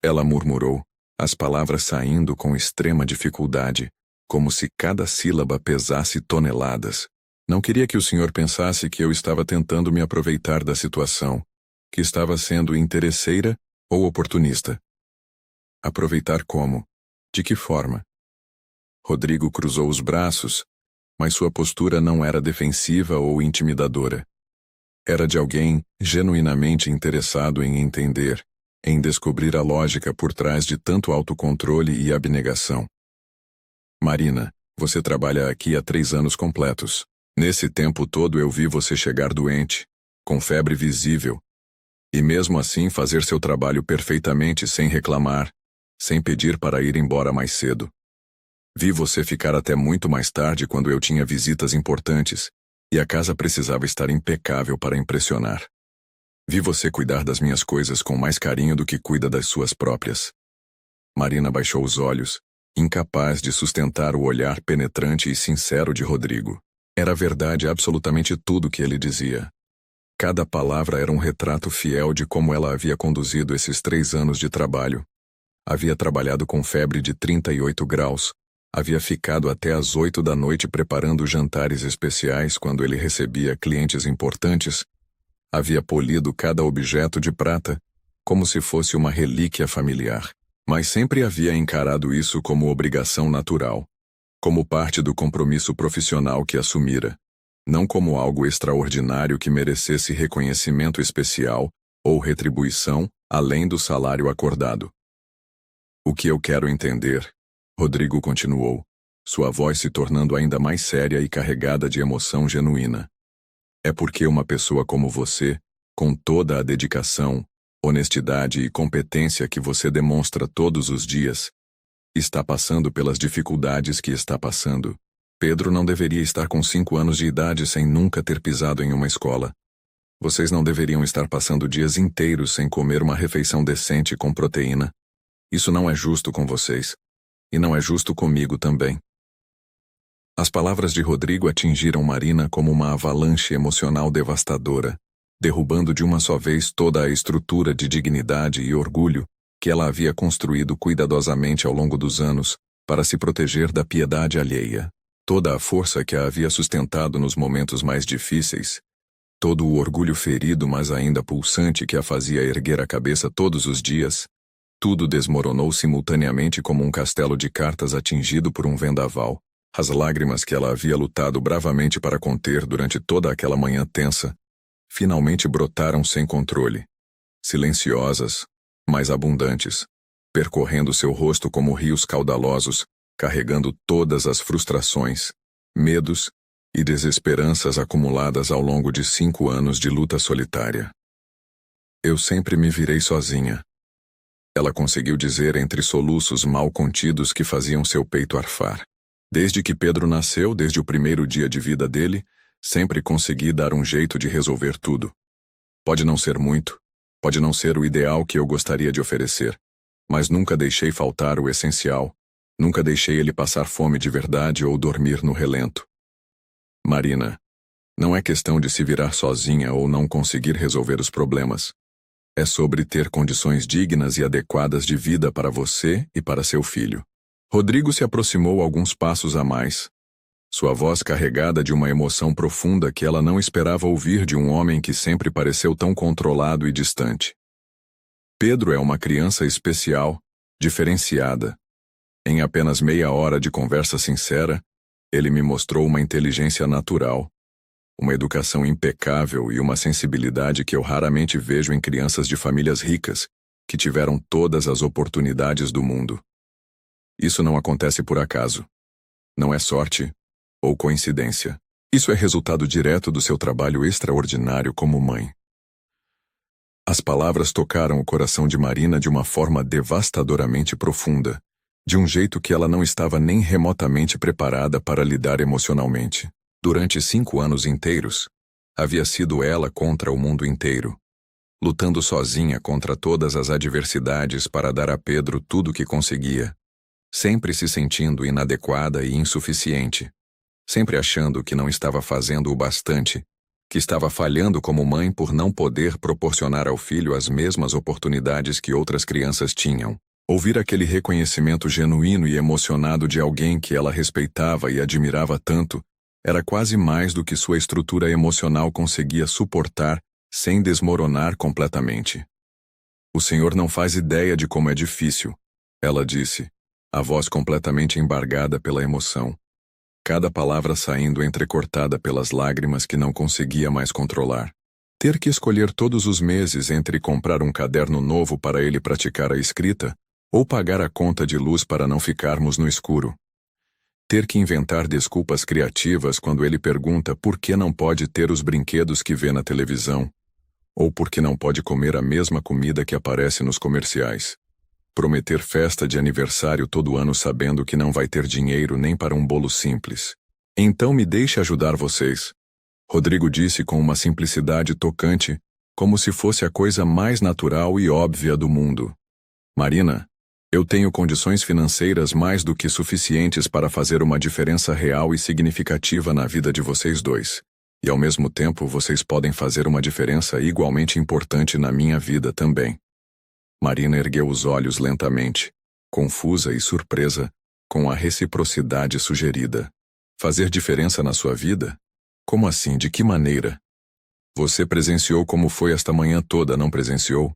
Ela murmurou, as palavras saindo com extrema dificuldade, como se cada sílaba pesasse toneladas. Não queria que o senhor pensasse que eu estava tentando me aproveitar da situação, que estava sendo interesseira ou oportunista? Aproveitar como? De que forma? Rodrigo cruzou os braços, mas sua postura não era defensiva ou intimidadora. Era de alguém genuinamente interessado em entender, em descobrir a lógica por trás de tanto autocontrole e abnegação. Marina, você trabalha aqui há 3 anos completos. Nesse tempo todo eu vi você chegar doente, com febre visível, e mesmo assim fazer seu trabalho perfeitamente sem reclamar, sem pedir para ir embora mais cedo. Vi você ficar até muito mais tarde quando eu tinha visitas importantes, e a casa precisava estar impecável para impressionar. Vi você cuidar das minhas coisas com mais carinho do que cuida das suas próprias. Marina baixou os olhos, incapaz de sustentar o olhar penetrante e sincero de Rodrigo. Era verdade absolutamente tudo que ele dizia. Cada palavra era um retrato fiel de como ela havia conduzido esses 3 anos de trabalho. Havia trabalhado com febre de 38 graus, havia ficado até às 8 da noite preparando jantares especiais quando ele recebia clientes importantes, havia polido cada objeto de prata, como se fosse uma relíquia familiar, mas sempre havia encarado isso como obrigação natural, como parte do compromisso profissional que assumira, não como algo extraordinário que merecesse reconhecimento especial ou retribuição além do salário acordado. O que eu quero entender, Rodrigo continuou, sua voz se tornando ainda mais séria e carregada de emoção genuína. É porque uma pessoa como você, com toda a dedicação, honestidade e competência que você demonstra todos os dias, está passando pelas dificuldades que está passando. Pedro não deveria estar com 5 anos de idade sem nunca ter pisado em uma escola. Vocês não deveriam estar passando dias inteiros sem comer uma refeição decente com proteína. Isso não é justo com vocês. E não é justo comigo também. As palavras de Rodrigo atingiram Marina como uma avalanche emocional devastadora, derrubando de uma só vez toda a estrutura de dignidade e orgulho que ela havia construído cuidadosamente ao longo dos anos para se proteger da piedade alheia. Toda a força que a havia sustentado nos momentos mais difíceis, todo o orgulho ferido mas ainda pulsante que a fazia erguer a cabeça todos os dias, tudo desmoronou simultaneamente como um castelo de cartas atingido por um vendaval. As lágrimas que ela havia lutado bravamente para conter durante toda aquela manhã tensa, finalmente brotaram sem controle, silenciosas, mas abundantes, percorrendo seu rosto como rios caudalosos, carregando todas as frustrações, medos e desesperanças acumuladas ao longo de 5 anos de luta solitária. Eu sempre me virei sozinha. Ela conseguiu dizer entre soluços mal contidos que faziam seu peito arfar. Desde que Pedro nasceu, desde o primeiro dia de vida dele, sempre consegui dar um jeito de resolver tudo. Pode não ser muito, pode não ser o ideal que eu gostaria de oferecer, mas nunca deixei faltar o essencial, nunca deixei ele passar fome de verdade ou dormir no relento. Marina, não é questão de se virar sozinha ou não conseguir resolver os problemas. É sobre ter condições dignas e adequadas de vida para você e para seu filho. Rodrigo se aproximou alguns passos a mais, sua voz carregada de uma emoção profunda que ela não esperava ouvir de um homem que sempre pareceu tão controlado e distante. Pedro é uma criança especial, diferenciada. Em apenas meia hora de conversa sincera, ele me mostrou uma inteligência natural, uma educação impecável e uma sensibilidade que eu raramente vejo em crianças de famílias ricas, que tiveram todas as oportunidades do mundo. Isso não acontece por acaso. Não é sorte ou coincidência. Isso é resultado direto do seu trabalho extraordinário como mãe. As palavras tocaram o coração de Marina de uma forma devastadoramente profunda, de um jeito que ela não estava nem remotamente preparada para lidar emocionalmente. Durante 5 anos inteiros, havia sido ela contra o mundo inteiro, lutando sozinha contra todas as adversidades para dar a Pedro tudo o que conseguia, sempre se sentindo inadequada e insuficiente, sempre achando que não estava fazendo o bastante, que estava falhando como mãe por não poder proporcionar ao filho as mesmas oportunidades que outras crianças tinham. Ouvir aquele reconhecimento genuíno e emocionado de alguém que ela respeitava e admirava tanto era quase mais do que sua estrutura emocional conseguia suportar sem desmoronar completamente. O senhor não faz ideia de como é difícil, ela disse, a voz completamente embargada pela emoção. Cada palavra saindo entrecortada pelas lágrimas que não conseguia mais controlar. Ter que escolher todos os meses entre comprar um caderno novo para ele praticar a escrita ou pagar a conta de luz para não ficarmos no escuro. Ter que inventar desculpas criativas quando ele pergunta por que não pode ter os brinquedos que vê na televisão, ou por que não pode comer a mesma comida que aparece nos comerciais. Prometer festa de aniversário todo ano sabendo que não vai ter dinheiro nem para um bolo simples. Então me deixe ajudar vocês. Rodrigo disse com uma simplicidade tocante, como se fosse a coisa mais natural e óbvia do mundo. Marina, eu tenho condições financeiras mais do que suficientes para fazer uma diferença real e significativa na vida de vocês dois. E ao mesmo tempo vocês podem fazer uma diferença igualmente importante na minha vida também. Marina ergueu os olhos lentamente, confusa e surpresa, com a reciprocidade sugerida. Fazer diferença na sua vida? Como assim? De que maneira? Você presenciou como foi esta manhã toda, não presenciou?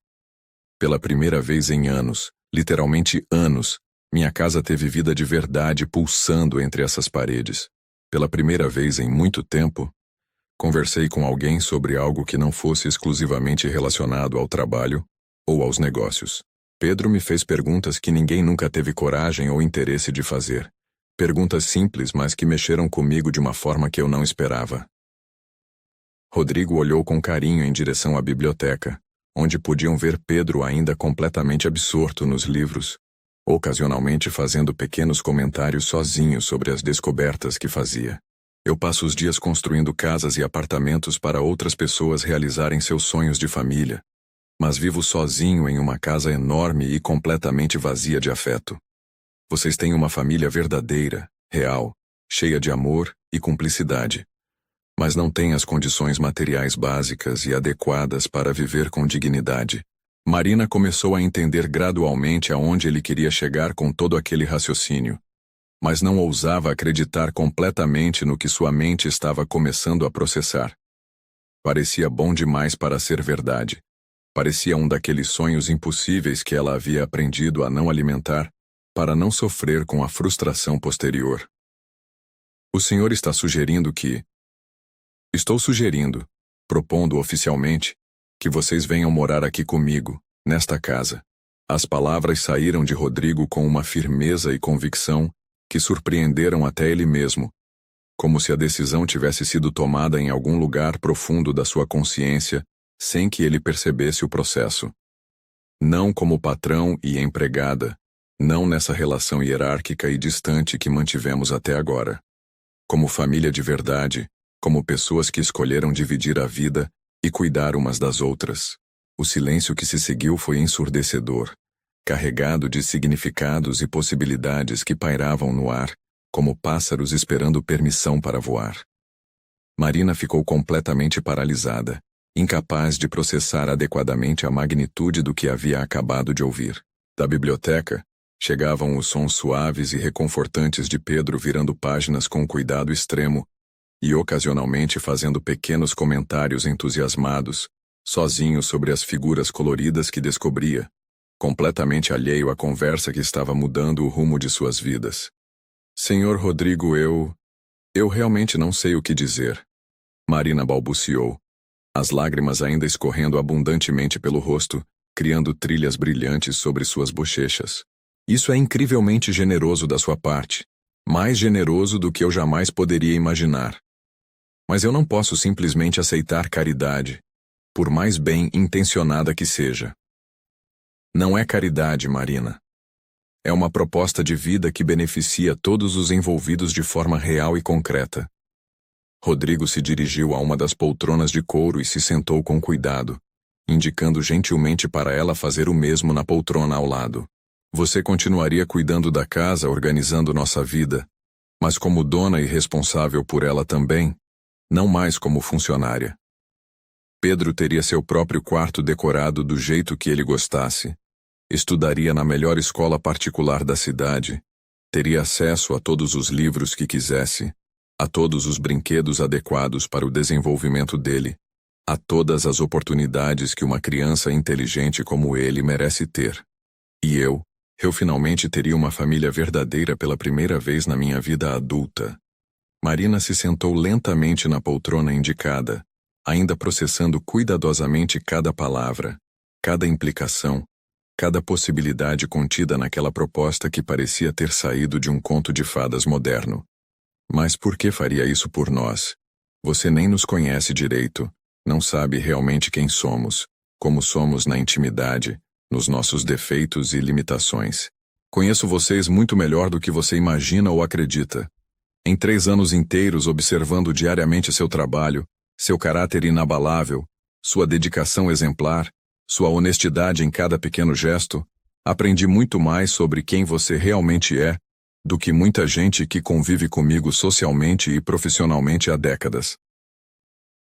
Pela primeira vez em anos, literalmente anos, minha casa teve vida de verdade pulsando entre essas paredes. Pela primeira vez em muito tempo, conversei com alguém sobre algo que não fosse exclusivamente relacionado ao trabalho ou aos negócios. Pedro me fez perguntas que ninguém nunca teve coragem ou interesse de fazer. Perguntas simples, mas que mexeram comigo de uma forma que eu não esperava. Rodrigo olhou com carinho em direção à biblioteca, onde podiam ver Pedro ainda completamente absorto nos livros, ocasionalmente fazendo pequenos comentários sozinho sobre as descobertas que fazia. Eu passo os dias construindo casas e apartamentos para outras pessoas realizarem seus sonhos de família, mas vivo sozinho em uma casa enorme e completamente vazia de afeto. Vocês têm uma família verdadeira, real, cheia de amor e cumplicidade, mas não têm as condições materiais básicas e adequadas para viver com dignidade. Marina começou a entender gradualmente aonde ele queria chegar com todo aquele raciocínio, mas não ousava acreditar completamente no que sua mente estava começando a processar. Parecia bom demais para ser verdade. Parecia um daqueles sonhos impossíveis que ela havia aprendido a não alimentar, para não sofrer com a frustração posterior. O senhor está sugerindo que... Estou sugerindo, propondo oficialmente, que vocês venham morar aqui comigo, nesta casa. As palavras saíram de Rodrigo com uma firmeza e convicção que surpreenderam até ele mesmo, como se a decisão tivesse sido tomada em algum lugar profundo da sua consciência, sem que ele percebesse o processo. Não como patrão e empregada, não nessa relação hierárquica e distante que mantivemos até agora. Como família de verdade, como pessoas que escolheram dividir a vida e cuidar umas das outras. O silêncio que se seguiu foi ensurdecedor, carregado de significados e possibilidades que pairavam no ar, como pássaros esperando permissão para voar. Marina ficou completamente paralisada, incapaz de processar adequadamente a magnitude do que havia acabado de ouvir. Da biblioteca, chegavam os sons suaves e reconfortantes de Pedro virando páginas com cuidado extremo e ocasionalmente fazendo pequenos comentários entusiasmados, sozinho sobre as figuras coloridas que descobria, completamente alheio à conversa que estava mudando o rumo de suas vidas. Senhor Rodrigo, eu realmente não sei o que dizer. Marina balbuciou, as lágrimas ainda escorrendo abundantemente pelo rosto, criando trilhas brilhantes sobre suas bochechas. Isso é incrivelmente generoso da sua parte, mais generoso do que eu jamais poderia imaginar. Mas eu não posso simplesmente aceitar caridade, por mais bem intencionada que seja. Não é caridade, Marina. É uma proposta de vida que beneficia todos os envolvidos de forma real e concreta. Rodrigo se dirigiu a uma das poltronas de couro e se sentou com cuidado, indicando gentilmente para ela fazer o mesmo na poltrona ao lado. Você continuaria cuidando da casa, organizando nossa vida, mas como dona e responsável por ela também, não mais como funcionária. Pedro teria seu próprio quarto decorado do jeito que ele gostasse, estudaria na melhor escola particular da cidade, teria acesso a todos os livros que quisesse, a todos os brinquedos adequados para o desenvolvimento dele, a todas as oportunidades que uma criança inteligente como ele merece ter. E eu finalmente teria uma família verdadeira pela primeira vez na minha vida adulta. Marina se sentou lentamente na poltrona indicada, ainda processando cuidadosamente cada palavra, cada implicação, cada possibilidade contida naquela proposta que parecia ter saído de um conto de fadas moderno. Mas por que faria isso por nós? Você nem nos conhece direito, não sabe realmente quem somos, como somos na intimidade, nos nossos defeitos e limitações. Conheço vocês muito melhor do que você imagina ou acredita. Em 3 anos inteiros observando diariamente seu trabalho, seu caráter inabalável, sua dedicação exemplar, sua honestidade em cada pequeno gesto, aprendi muito mais sobre quem você realmente é do que muita gente que convive comigo socialmente e profissionalmente há décadas.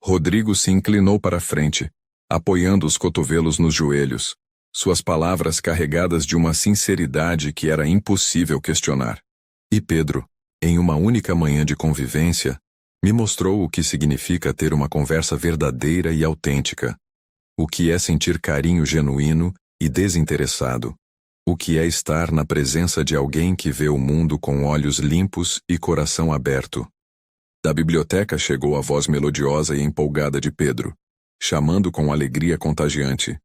Rodrigo se inclinou para a frente, apoiando os cotovelos nos joelhos, suas palavras carregadas de uma sinceridade que era impossível questionar. E Pedro, em uma única manhã de convivência, me mostrou o que significa ter uma conversa verdadeira e autêntica, o que é sentir carinho genuíno e desinteressado, o que é estar na presença de alguém que vê o mundo com olhos limpos e coração aberto. Da biblioteca chegou a voz melodiosa e empolgada de Pedro, chamando com alegria contagiante.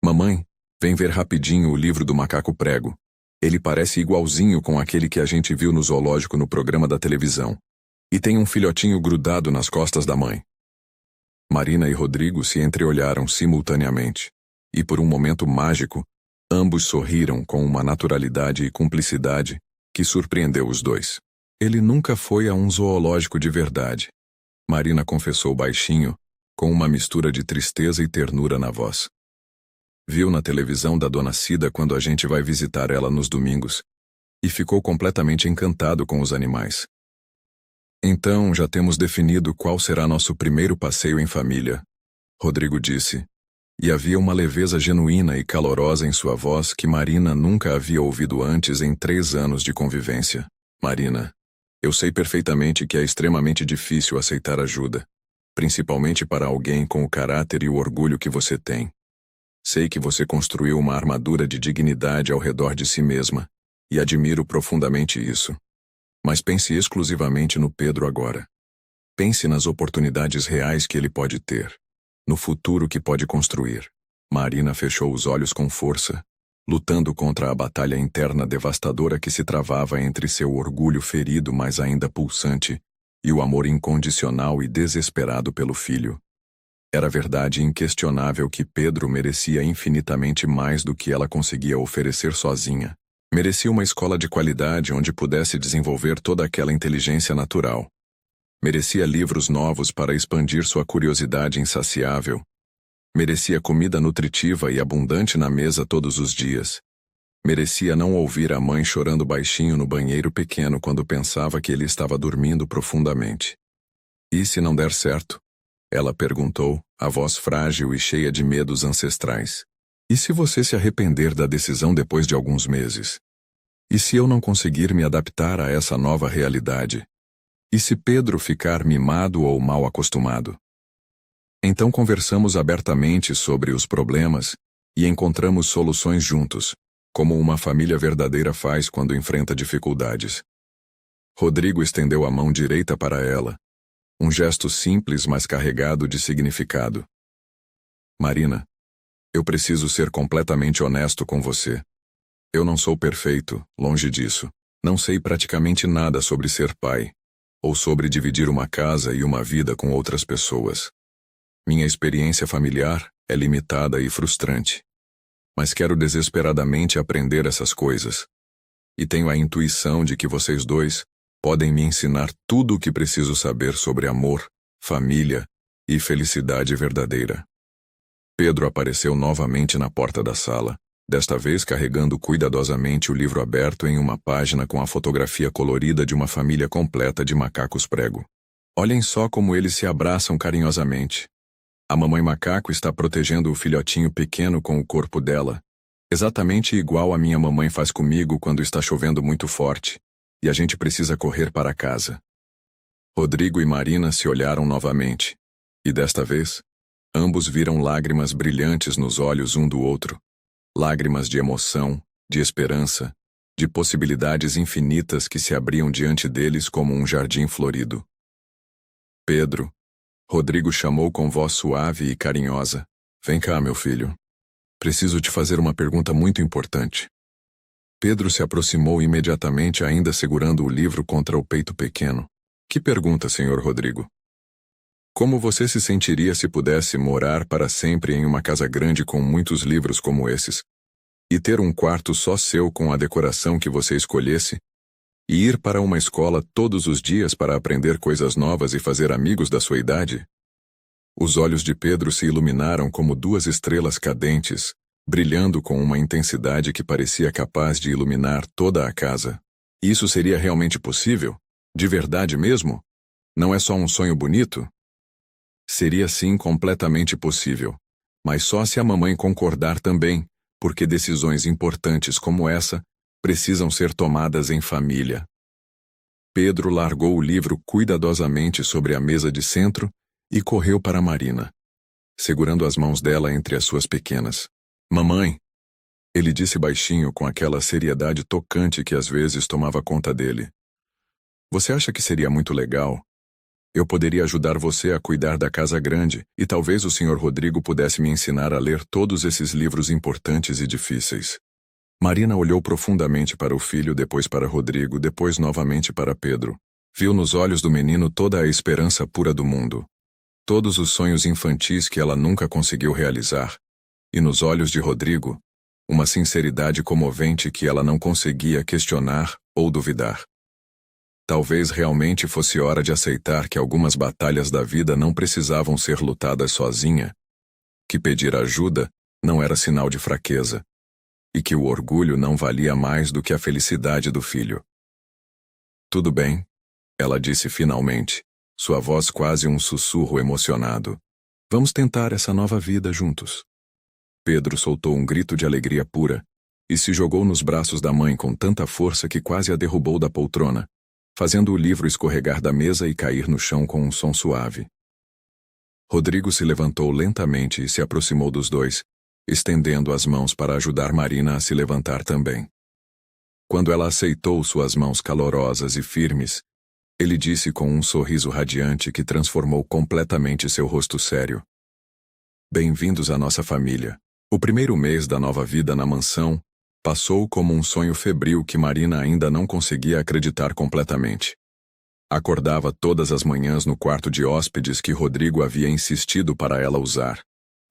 Mamãe, vem ver rapidinho o livro do macaco prego. Ele parece igualzinho com aquele que a gente viu no zoológico no programa da televisão. E tem um filhotinho grudado nas costas da mãe. Marina e Rodrigo se entreolharam simultaneamente. E por um momento mágico, ambos sorriram com uma naturalidade e cumplicidade que surpreendeu os dois. Ele nunca foi a um zoológico de verdade. Marina confessou baixinho, com uma mistura de tristeza e ternura na voz. Viu na televisão da Dona Cida quando a gente vai visitar ela nos domingos, e ficou completamente encantado com os animais. Então já temos definido qual será nosso primeiro passeio em família, Rodrigo disse, e havia uma leveza genuína e calorosa em sua voz que Marina nunca havia ouvido antes em 3 anos de convivência. Marina, eu sei perfeitamente que é extremamente difícil aceitar ajuda, principalmente para alguém com o caráter e o orgulho que você tem. Sei que você construiu uma armadura de dignidade ao redor de si mesma, e admiro profundamente isso. Mas pense exclusivamente no Pedro agora. Pense nas oportunidades reais que ele pode ter, no futuro que pode construir. Marina fechou os olhos com força, lutando contra a batalha interna devastadora que se travava entre seu orgulho ferido mas ainda pulsante e o amor incondicional e desesperado pelo filho. Era verdade inquestionável que Pedro merecia infinitamente mais do que ela conseguia oferecer sozinha. Merecia uma escola de qualidade onde pudesse desenvolver toda aquela inteligência natural. Merecia livros novos para expandir sua curiosidade insaciável. Merecia comida nutritiva e abundante na mesa todos os dias. Merecia não ouvir a mãe chorando baixinho no banheiro pequeno quando pensava que ele estava dormindo profundamente. E se não der certo? Ela perguntou, a voz frágil e cheia de medos ancestrais. E se você se arrepender da decisão depois de alguns meses? E se eu não conseguir me adaptar a essa nova realidade? E se Pedro ficar mimado ou mal acostumado? Então conversamos abertamente sobre os problemas e encontramos soluções juntos, como uma família verdadeira faz quando enfrenta dificuldades. Rodrigo estendeu a mão direita para ela, um gesto simples mas carregado de significado. Marina, eu preciso ser completamente honesto com você. Eu não sou perfeito, longe disso. Não sei praticamente nada sobre ser pai, ou sobre dividir uma casa e uma vida com outras pessoas. Minha experiência familiar é limitada e frustrante. Mas quero desesperadamente aprender essas coisas. E tenho a intuição de que vocês dois podem me ensinar tudo o que preciso saber sobre amor, família e felicidade verdadeira. Pedro apareceu novamente na porta da sala, desta vez carregando cuidadosamente o livro aberto em uma página com a fotografia colorida de uma família completa de macacos prego. Olhem só como eles se abraçam carinhosamente. A mamãe macaco está protegendo o filhotinho pequeno com o corpo dela, exatamente igual a minha mamãe faz comigo quando está chovendo muito forte, e a gente precisa correr para casa. Rodrigo e Marina se olharam novamente, e desta vez, Ambos viram lágrimas brilhantes nos olhos um do outro. Lágrimas de emoção, de esperança, de possibilidades infinitas que se abriam diante deles como um jardim florido. Pedro, Rodrigo chamou com voz suave e carinhosa. Vem cá, meu filho. Preciso te fazer uma pergunta muito importante. Pedro se aproximou imediatamente, ainda segurando o livro contra o peito pequeno. Que pergunta, senhor Rodrigo? Como você se sentiria se pudesse morar para sempre em uma casa grande com muitos livros como esses? E ter um quarto só seu com a decoração que você escolhesse? E ir para uma escola todos os dias para aprender coisas novas e fazer amigos da sua idade? Os olhos de Pedro se iluminaram como duas estrelas cadentes, brilhando com uma intensidade que parecia capaz de iluminar toda a casa. Isso seria realmente possível? De verdade mesmo? Não é só um sonho bonito? Seria sim completamente possível, mas só se a mamãe concordar também, porque decisões importantes como essa precisam ser tomadas em família. Pedro largou o livro cuidadosamente sobre a mesa de centro e correu para Marina, segurando as mãos dela entre as suas pequenas. Mamãe, ele disse baixinho com aquela seriedade tocante que às vezes tomava conta dele. Você acha que seria muito legal? Eu poderia ajudar você a cuidar da casa grande e talvez o senhor Rodrigo pudesse me ensinar a ler todos esses livros importantes e difíceis. Marina olhou profundamente para o filho, depois para Rodrigo, depois novamente para Pedro. Viu nos olhos do menino toda a esperança pura do mundo. Todos os sonhos infantis que ela nunca conseguiu realizar. E nos olhos de Rodrigo, uma sinceridade comovente que ela não conseguia questionar ou duvidar. Talvez realmente fosse hora de aceitar que algumas batalhas da vida não precisavam ser lutadas sozinha, que pedir ajuda não era sinal de fraqueza, e que o orgulho não valia mais do que a felicidade do filho. Tudo bem, ela disse finalmente, sua voz quase um sussurro emocionado. Vamos tentar essa nova vida juntos. Pedro soltou um grito de alegria pura e se jogou nos braços da mãe com tanta força que quase a derrubou da poltrona, fazendo o livro escorregar da mesa e cair no chão com um som suave. Rodrigo se levantou lentamente e se aproximou dos dois, estendendo as mãos para ajudar Marina a se levantar também. Quando ela aceitou suas mãos calorosas e firmes, ele disse com um sorriso radiante que transformou completamente seu rosto sério. Bem-vindos à nossa família. O primeiro mês da nova vida na mansão passou como um sonho febril que Marina ainda não conseguia acreditar completamente. Acordava todas as manhãs no quarto de hóspedes que Rodrigo havia insistido para ela usar.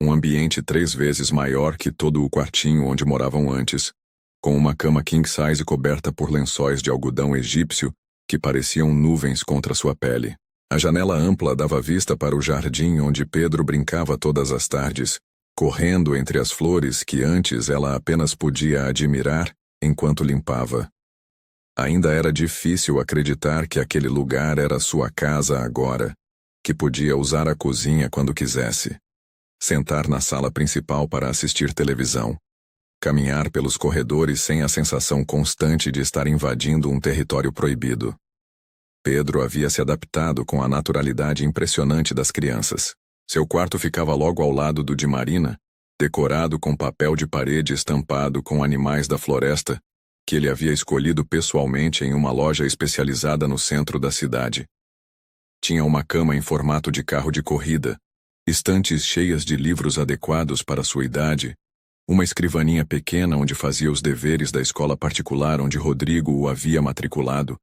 Um ambiente 3 vezes maior que todo o quartinho onde moravam antes, com uma cama king size coberta por lençóis de algodão egípcio que pareciam nuvens contra sua pele. A janela ampla dava vista para o jardim onde Pedro brincava todas as tardes, correndo entre as flores que antes ela apenas podia admirar enquanto limpava. Ainda era difícil acreditar que aquele lugar era sua casa agora, que podia usar a cozinha quando quisesse, sentar na sala principal para assistir televisão, caminhar pelos corredores sem a sensação constante de estar invadindo um território proibido. Pedro havia se adaptado com a naturalidade impressionante das crianças. Seu quarto ficava logo ao lado do de Marina, decorado com papel de parede estampado com animais da floresta, que ele havia escolhido pessoalmente em uma loja especializada no centro da cidade. Tinha uma cama em formato de carro de corrida, estantes cheias de livros adequados para sua idade, uma escrivaninha pequena onde fazia os deveres da escola particular onde Rodrigo o havia matriculado,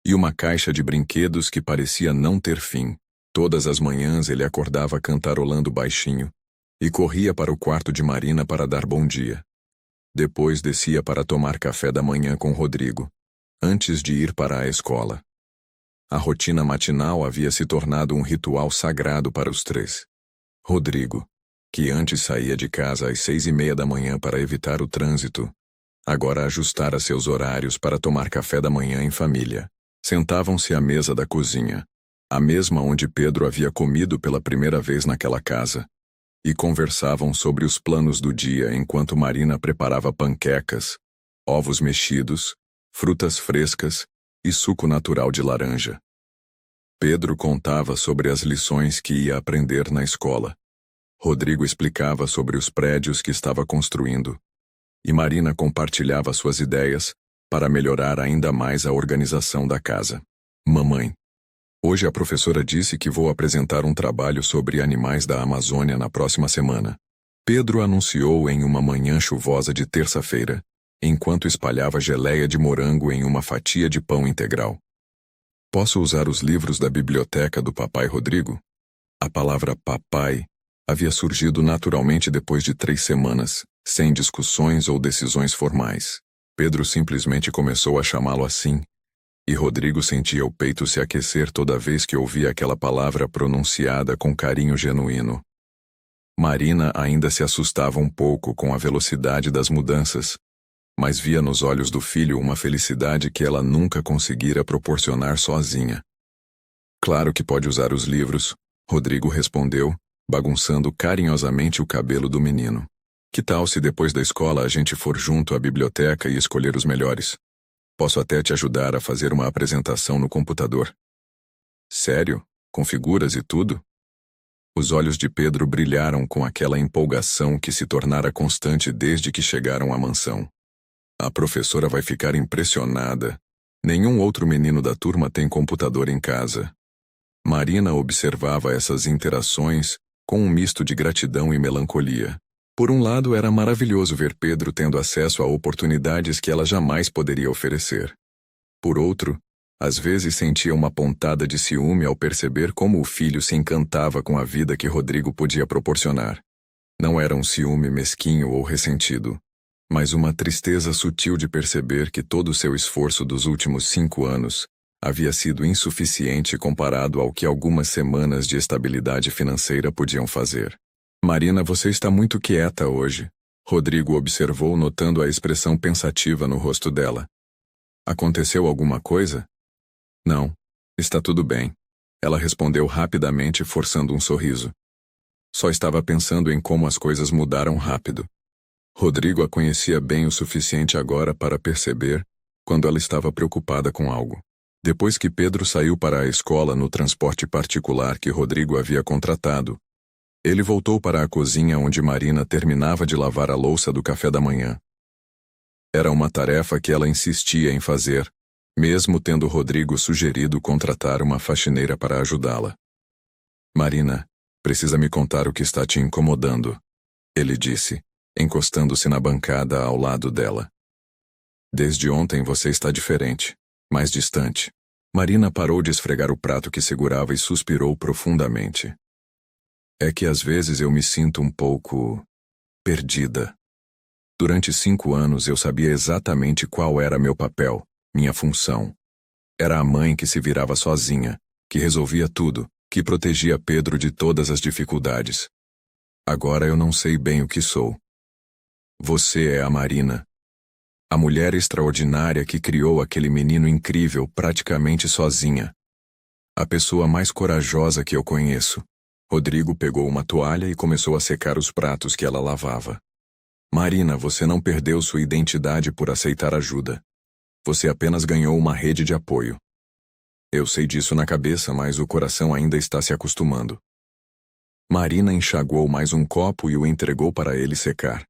e uma caixa de brinquedos que parecia não ter fim. Todas as manhãs ele acordava cantarolando baixinho e corria para o quarto de Marina para dar bom dia. Depois descia para tomar café da manhã com Rodrigo, antes de ir para a escola. A rotina matinal havia se tornado um ritual sagrado para os três. Rodrigo, que antes saía de casa às 6:30 da manhã para evitar o trânsito, agora ajustara seus horários para tomar café da manhã em família. Sentavam-se à mesa da cozinha, a mesma onde Pedro havia comido pela primeira vez naquela casa, e conversavam sobre os planos do dia enquanto Marina preparava panquecas, ovos mexidos, frutas frescas e suco natural de laranja. Pedro contava sobre as lições que ia aprender na escola, Rodrigo explicava sobre os prédios que estava construindo, e Marina compartilhava suas ideias para melhorar ainda mais a organização da casa. Mamãe, hoje a professora disse que vou apresentar um trabalho sobre animais da Amazônia na próxima semana. Pedro anunciou em uma manhã chuvosa de terça-feira, enquanto espalhava geleia de morango em uma fatia de pão integral. Posso usar os livros da biblioteca do papai Rodrigo? A palavra papai havia surgido naturalmente depois de 3 semanas, sem discussões ou decisões formais. Pedro simplesmente começou a chamá-lo assim, e Rodrigo sentia o peito se aquecer toda vez que ouvia aquela palavra pronunciada com carinho genuíno. Marina ainda se assustava um pouco com a velocidade das mudanças, mas via nos olhos do filho uma felicidade que ela nunca conseguira proporcionar sozinha. Claro que pode usar os livros, Rodrigo respondeu, bagunçando carinhosamente o cabelo do menino. Que tal se depois da escola a gente for junto à biblioteca e escolher os melhores? Posso até te ajudar a fazer uma apresentação no computador. Sério? Com figuras e tudo? Os olhos de Pedro brilharam com aquela empolgação que se tornara constante desde que chegaram à mansão. A professora vai ficar impressionada. Nenhum outro menino da turma tem computador em casa. Marina observava essas interações com um misto de gratidão e melancolia. Por um lado, era maravilhoso ver Pedro tendo acesso a oportunidades que ela jamais poderia oferecer. Por outro, às vezes sentia uma pontada de ciúme ao perceber como o filho se encantava com a vida que Rodrigo podia proporcionar. Não era um ciúme mesquinho ou ressentido, mas uma tristeza sutil de perceber que todo o seu esforço dos últimos 5 anos havia sido insuficiente comparado ao que algumas semanas de estabilidade financeira podiam fazer. Marina, você está muito quieta hoje, Rodrigo observou notando a expressão pensativa no rosto dela. Aconteceu alguma coisa? Não, está tudo bem. Ela respondeu rapidamente, forçando um sorriso. Só estava pensando em como as coisas mudaram rápido. Rodrigo a conhecia bem o suficiente agora para perceber quando ela estava preocupada com algo. Depois que Pedro saiu para a escola no transporte particular que Rodrigo havia contratado, ele voltou para a cozinha onde Marina terminava de lavar a louça do café da manhã. Era uma tarefa que ela insistia em fazer, mesmo tendo Rodrigo sugerido contratar uma faxineira para ajudá-la. Marina, precisa me contar o que está te incomodando, ele disse, encostando-se na bancada ao lado dela. Desde ontem você está diferente, mais distante. Marina parou de esfregar o prato que segurava e suspirou profundamente. É que às vezes eu me sinto um pouco perdida. Durante 5 anos eu sabia exatamente qual era meu papel, minha função. Era a mãe que se virava sozinha, que resolvia tudo, que protegia Pedro de todas as dificuldades. Agora eu não sei bem o que sou. Você é a Marina. A mulher extraordinária que criou aquele menino incrível praticamente sozinha. A pessoa mais corajosa que eu conheço. Rodrigo pegou uma toalha e começou a secar os pratos que ela lavava. Marina, você não perdeu sua identidade por aceitar ajuda. Você apenas ganhou uma rede de apoio. Eu sei disso na cabeça, mas o coração ainda está se acostumando. Marina enxaguou mais um copo e o entregou para ele secar.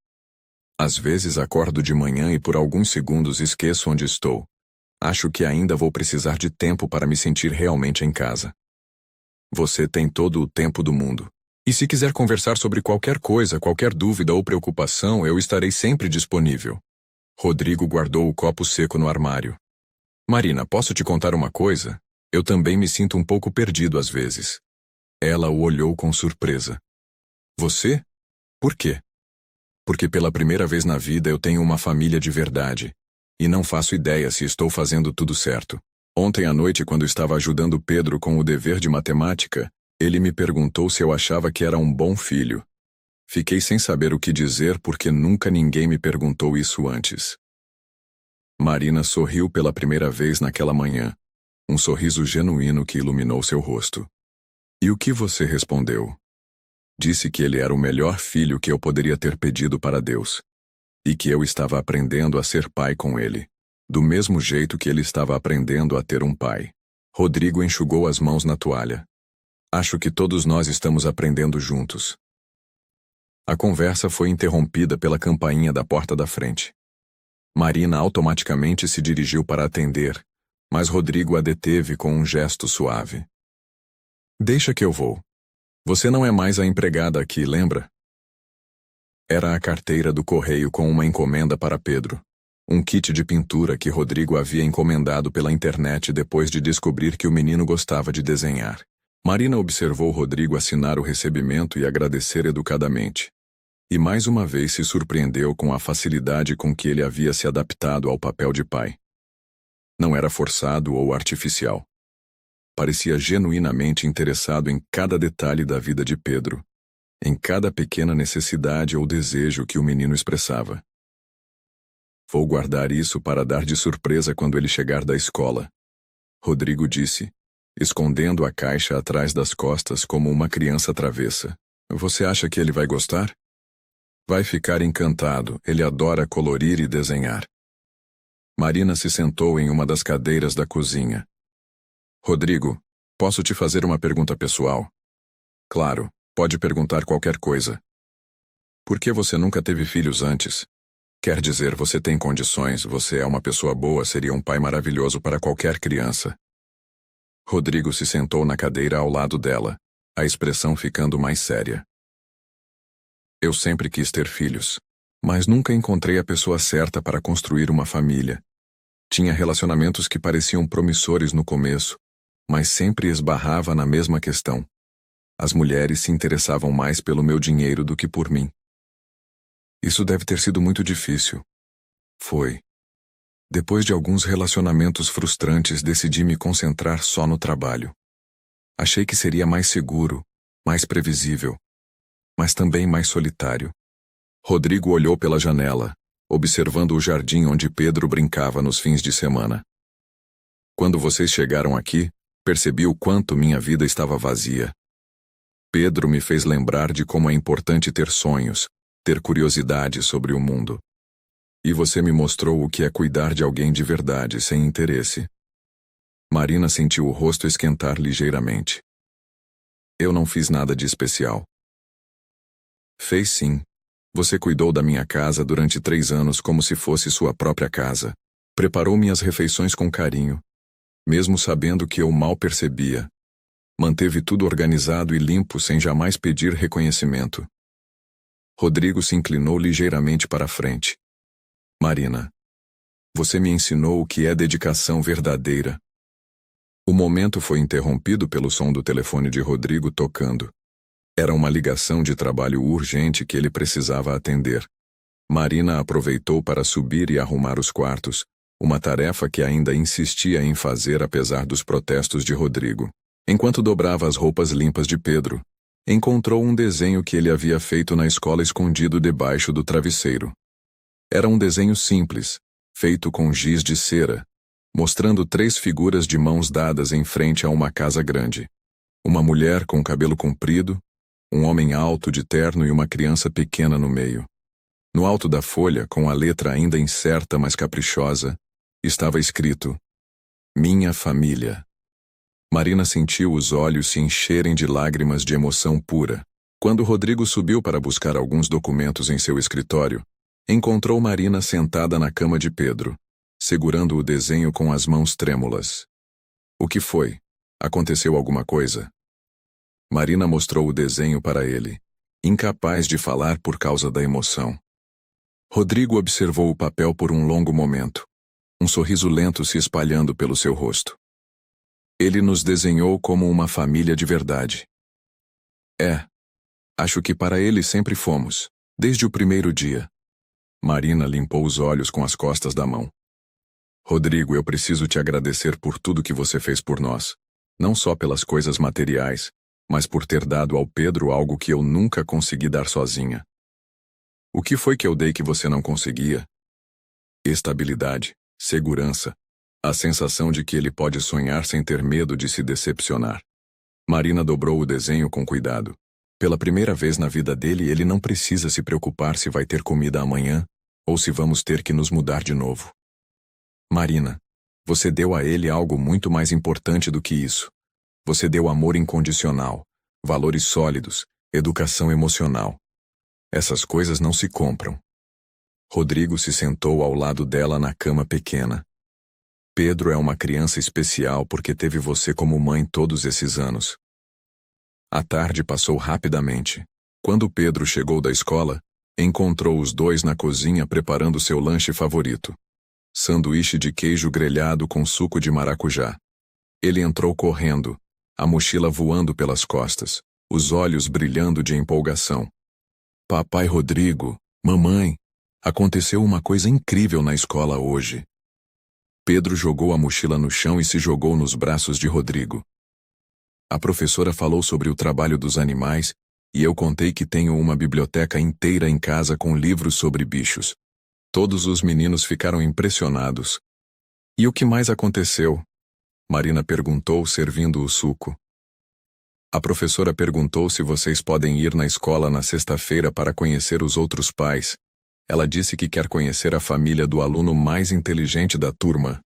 Às vezes acordo de manhã e por alguns segundos esqueço onde estou. Acho que ainda vou precisar de tempo para me sentir realmente em casa. Você tem todo o tempo do mundo. E se quiser conversar sobre qualquer coisa, qualquer dúvida ou preocupação, eu estarei sempre disponível. Rodrigo guardou o copo seco no armário. Marina, posso te contar uma coisa? Eu também me sinto um pouco perdido às vezes. Ela o olhou com surpresa. Você? Por quê? Porque pela primeira vez na vida eu tenho uma família de verdade. E não faço ideia se estou fazendo tudo certo. Ontem à noite, quando estava ajudando Pedro com o dever de matemática, ele me perguntou se eu achava que era um bom filho. Fiquei sem saber o que dizer porque nunca ninguém me perguntou isso antes. Marina sorriu pela primeira vez naquela manhã, um sorriso genuíno que iluminou seu rosto. E o que você respondeu? Disse que ele era o melhor filho que eu poderia ter pedido para Deus. E que eu estava aprendendo a ser pai com ele, do mesmo jeito que ele estava aprendendo a ter um pai. Rodrigo enxugou as mãos na toalha. Acho que todos nós estamos aprendendo juntos. A conversa foi interrompida pela campainha da porta da frente. Marina automaticamente se dirigiu para atender, mas Rodrigo a deteve com um gesto suave. Deixa que eu vou. Você não é mais a empregada aqui, lembra? Era a carteira do correio com uma encomenda para Pedro. Um kit de pintura que Rodrigo havia encomendado pela internet depois de descobrir que o menino gostava de desenhar. Marina observou Rodrigo assinar o recebimento e agradecer educadamente. E mais uma vez se surpreendeu com a facilidade com que ele havia se adaptado ao papel de pai. Não era forçado ou artificial. Parecia genuinamente interessado em cada detalhe da vida de Pedro, em cada pequena necessidade ou desejo que o menino expressava. Vou guardar isso para dar de surpresa quando ele chegar da escola, Rodrigo disse, escondendo a caixa atrás das costas como uma criança travessa. Você acha que ele vai gostar? Vai ficar encantado, ele adora colorir e desenhar. Marina se sentou em uma das cadeiras da cozinha. Rodrigo, posso te fazer uma pergunta pessoal? Claro, pode perguntar qualquer coisa. Por que você nunca teve filhos antes? Quer dizer, você tem condições, você é uma pessoa boa, seria um pai maravilhoso para qualquer criança. Rodrigo se sentou na cadeira ao lado dela, a expressão ficando mais séria. Eu sempre quis ter filhos, mas nunca encontrei a pessoa certa para construir uma família. Tinha relacionamentos que pareciam promissores no começo, mas sempre esbarrava na mesma questão. As mulheres se interessavam mais pelo meu dinheiro do que por mim. Isso deve ter sido muito difícil. Foi. Depois de alguns relacionamentos frustrantes, decidi me concentrar só no trabalho. Achei que seria mais seguro, mais previsível, mas também mais solitário. Rodrigo olhou pela janela, observando o jardim onde Pedro brincava nos fins de semana. Quando vocês chegaram aqui, percebi o quanto minha vida estava vazia. Pedro me fez lembrar de como é importante ter sonhos, ter curiosidade sobre o mundo. E você me mostrou o que é cuidar de alguém de verdade, sem interesse. Marina sentiu o rosto esquentar ligeiramente. Eu não fiz nada de especial. Fez sim. Você cuidou da minha casa durante 3 anos como se fosse sua própria casa. Preparou minhas refeições com carinho, mesmo sabendo que eu mal percebia. Manteve tudo organizado e limpo sem jamais pedir reconhecimento. Rodrigo se inclinou ligeiramente para a frente. Marina, você me ensinou o que é dedicação verdadeira. O momento foi interrompido pelo som do telefone de Rodrigo tocando. Era uma ligação de trabalho urgente que ele precisava atender. Marina aproveitou para subir e arrumar os quartos, uma tarefa que ainda insistia em fazer apesar dos protestos de Rodrigo. Enquanto dobrava as roupas limpas de Pedro, encontrou um desenho que ele havia feito na escola escondido debaixo do travesseiro. Era um desenho simples, feito com giz de cera, mostrando 3 figuras de mãos dadas em frente a uma casa grande. Uma mulher com cabelo comprido, um homem alto de terno e uma criança pequena no meio. No alto da folha, com a letra ainda incerta mas caprichosa, estava escrito: Minha família. Marina sentiu os olhos se encherem de lágrimas de emoção pura. Quando Rodrigo subiu para buscar alguns documentos em seu escritório, encontrou Marina sentada na cama de Pedro, segurando o desenho com as mãos trêmulas. O que foi? Aconteceu alguma coisa? Marina mostrou o desenho para ele, incapaz de falar por causa da emoção. Rodrigo observou o papel por um longo momento, um sorriso lento se espalhando pelo seu rosto. Ele nos desenhou como uma família de verdade. Acho que para ele sempre fomos, desde o primeiro dia. Marina limpou os olhos com as costas da mão. Rodrigo, eu preciso te agradecer por tudo que você fez por nós. Não só pelas coisas materiais, mas por ter dado ao Pedro algo que eu nunca consegui dar sozinha. O que foi que eu dei que você não conseguia? Estabilidade, segurança, a sensação de que ele pode sonhar sem ter medo de se decepcionar. Marina dobrou o desenho com cuidado. Pela primeira vez na vida dele, ele não precisa se preocupar se vai ter comida amanhã ou se vamos ter que nos mudar de novo. Marina, você deu a ele algo muito mais importante do que isso. Você deu amor incondicional, valores sólidos, educação emocional. Essas coisas não se compram. Rodrigo se sentou ao lado dela na cama pequena. Pedro é uma criança especial porque teve você como mãe todos esses anos. A tarde passou rapidamente. Quando Pedro chegou da escola, encontrou os dois na cozinha preparando seu lanche favorito. Sanduíche de queijo grelhado com suco de maracujá. Ele entrou correndo, a mochila voando pelas costas, os olhos brilhando de empolgação. Papai Rodrigo, mamãe, aconteceu uma coisa incrível na escola hoje. Pedro jogou a mochila no chão e se jogou nos braços de Rodrigo. A professora falou sobre o trabalho dos animais, e eu contei que tenho uma biblioteca inteira em casa com livros sobre bichos. Todos os meninos ficaram impressionados. E o que mais aconteceu? Marina perguntou, servindo o suco. A professora perguntou se vocês podem ir na escola na sexta-feira para conhecer os outros pais. Ela disse que quer conhecer a família do aluno mais inteligente da turma.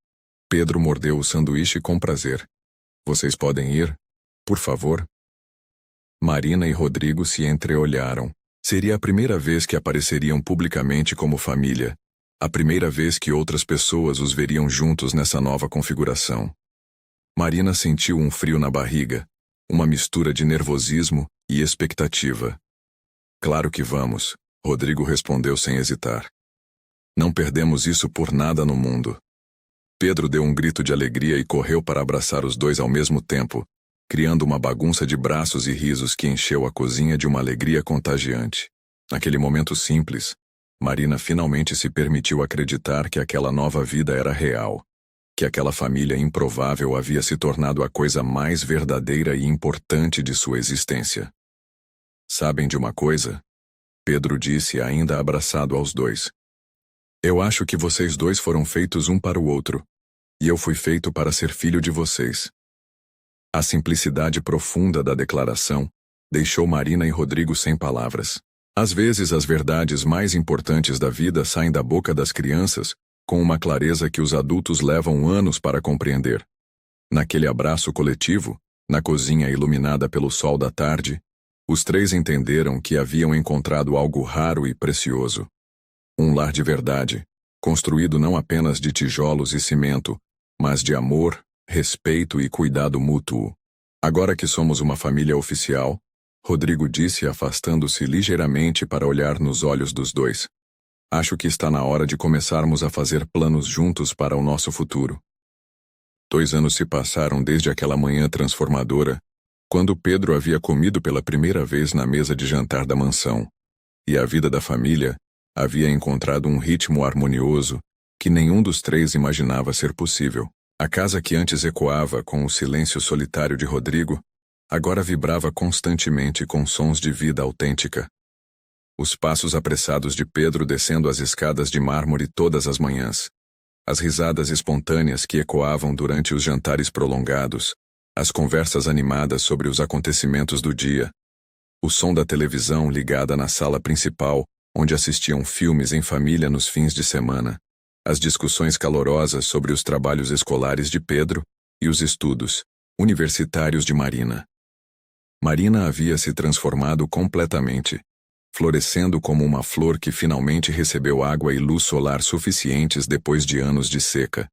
Pedro mordeu o sanduíche com prazer. Vocês podem ir? Por favor? Marina e Rodrigo se entreolharam. Seria a primeira vez que apareceriam publicamente como família. A primeira vez que outras pessoas os veriam juntos nessa nova configuração. Marina sentiu um frio na barriga, uma mistura de nervosismo e expectativa. Claro que vamos, Rodrigo respondeu sem hesitar. Não perdemos isso por nada no mundo. Pedro deu um grito de alegria e correu para abraçar os dois ao mesmo tempo, criando uma bagunça de braços e risos que encheu a cozinha de uma alegria contagiante. Naquele momento simples, Marina finalmente se permitiu acreditar que aquela nova vida era real, que aquela família improvável havia se tornado a coisa mais verdadeira e importante de sua existência. Sabem de uma coisa? Pedro disse, ainda abraçado aos dois. Eu acho que vocês dois foram feitos um para o outro, e eu fui feito para ser filho de vocês. A simplicidade profunda da declaração deixou Marina e Rodrigo sem palavras. Às vezes as verdades mais importantes da vida saem da boca das crianças, com uma clareza que os adultos levam anos para compreender. Naquele abraço coletivo, na cozinha iluminada pelo sol da tarde, os três entenderam que haviam encontrado algo raro e precioso. Um lar de verdade, construído não apenas de tijolos e cimento, mas de amor, respeito e cuidado mútuo. Agora que somos uma família oficial, Rodrigo disse afastando-se ligeiramente para olhar nos olhos dos dois. Acho que está na hora de começarmos a fazer planos juntos para o nosso futuro. 2 anos se passaram desde aquela manhã transformadora, quando Pedro havia comido pela primeira vez na mesa de jantar da mansão, e a vida da família havia encontrado um ritmo harmonioso que nenhum dos três imaginava ser possível. A casa que antes ecoava com o silêncio solitário de Rodrigo, agora vibrava constantemente com sons de vida autêntica. Os passos apressados de Pedro descendo as escadas de mármore todas as manhãs, as risadas espontâneas que ecoavam durante os jantares prolongados, as conversas animadas sobre os acontecimentos do dia, o som da televisão ligada na sala principal, onde assistiam filmes em família nos fins de semana, as discussões calorosas sobre os trabalhos escolares de Pedro e os estudos universitários de Marina. Marina havia se transformado completamente, florescendo como uma flor que finalmente recebeu água e luz solar suficientes depois de anos de seca.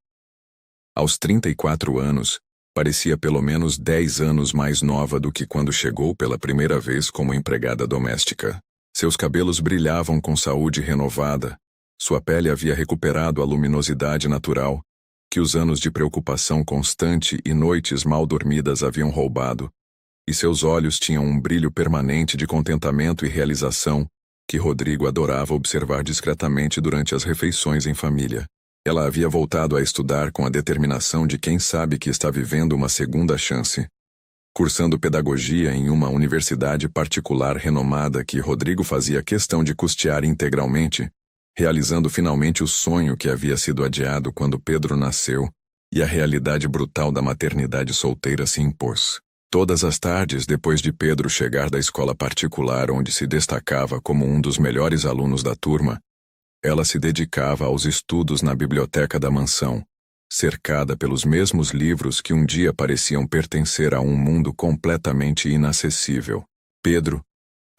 Aos 34 anos, parecia pelo menos 10 anos mais nova do que quando chegou pela primeira vez como empregada doméstica. Seus cabelos brilhavam com saúde renovada, sua pele havia recuperado a luminosidade natural, que os anos de preocupação constante e noites mal dormidas haviam roubado, e seus olhos tinham um brilho permanente de contentamento e realização, que Rodrigo adorava observar discretamente durante as refeições em família. Ela havia voltado a estudar com a determinação de quem sabe que está vivendo uma segunda chance. Cursando pedagogia em uma universidade particular renomada que Rodrigo fazia questão de custear integralmente, realizando finalmente o sonho que havia sido adiado quando Pedro nasceu, e a realidade brutal da maternidade solteira se impôs. Todas as tardes, depois de Pedro chegar da escola particular onde se destacava como um dos melhores alunos da turma, ela se dedicava aos estudos na biblioteca da mansão, cercada pelos mesmos livros que um dia pareciam pertencer a um mundo completamente inacessível. Pedro,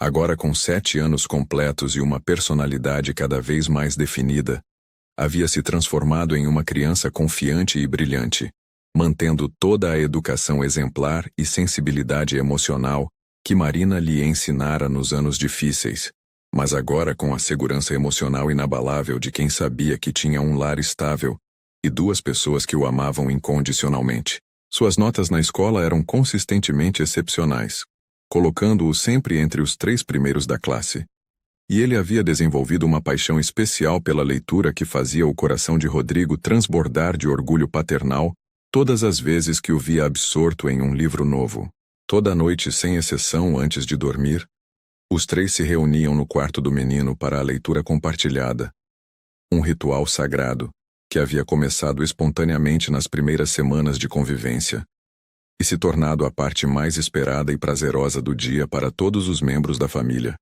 Agora com 7 anos completos e uma personalidade cada vez mais definida, havia se transformado em uma criança confiante e brilhante, mantendo toda a educação exemplar e sensibilidade emocional que Marina lhe ensinara nos anos difíceis, mas agora com a segurança emocional inabalável de quem sabia que tinha um lar estável e 2 pessoas que o amavam incondicionalmente. Suas notas na escola eram consistentemente excepcionais, colocando-o sempre entre os 3 primeiros da classe. E ele havia desenvolvido uma paixão especial pela leitura que fazia o coração de Rodrigo transbordar de orgulho paternal todas as vezes que o via absorto em um livro novo. Toda noite, sem exceção, antes de dormir, os 3 se reuniam no quarto do menino para a leitura compartilhada. Um ritual sagrado, que havia começado espontaneamente nas primeiras semanas de convivência, e se tornado a parte mais esperada e prazerosa do dia para todos os membros da família.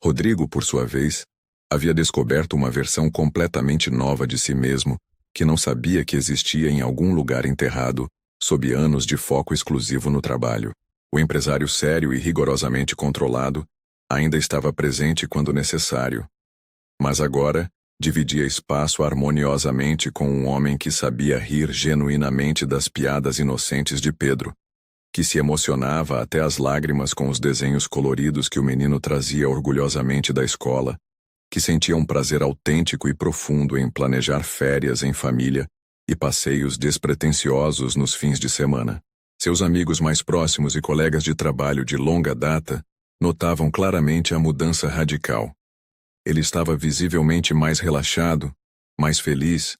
Rodrigo, por sua vez, havia descoberto uma versão completamente nova de si mesmo, que não sabia que existia em algum lugar enterrado, sob anos de foco exclusivo no trabalho. O empresário sério e rigorosamente controlado ainda estava presente quando necessário. Mas agora, dividia espaço harmoniosamente com um homem que sabia rir genuinamente das piadas inocentes de Pedro, que se emocionava até as lágrimas com os desenhos coloridos que o menino trazia orgulhosamente da escola, que sentia um prazer autêntico e profundo em planejar férias em família e passeios despretensiosos nos fins de semana. Seus amigos mais próximos e colegas de trabalho de longa data notavam claramente a mudança radical. Ele estava visivelmente mais relaxado, mais feliz,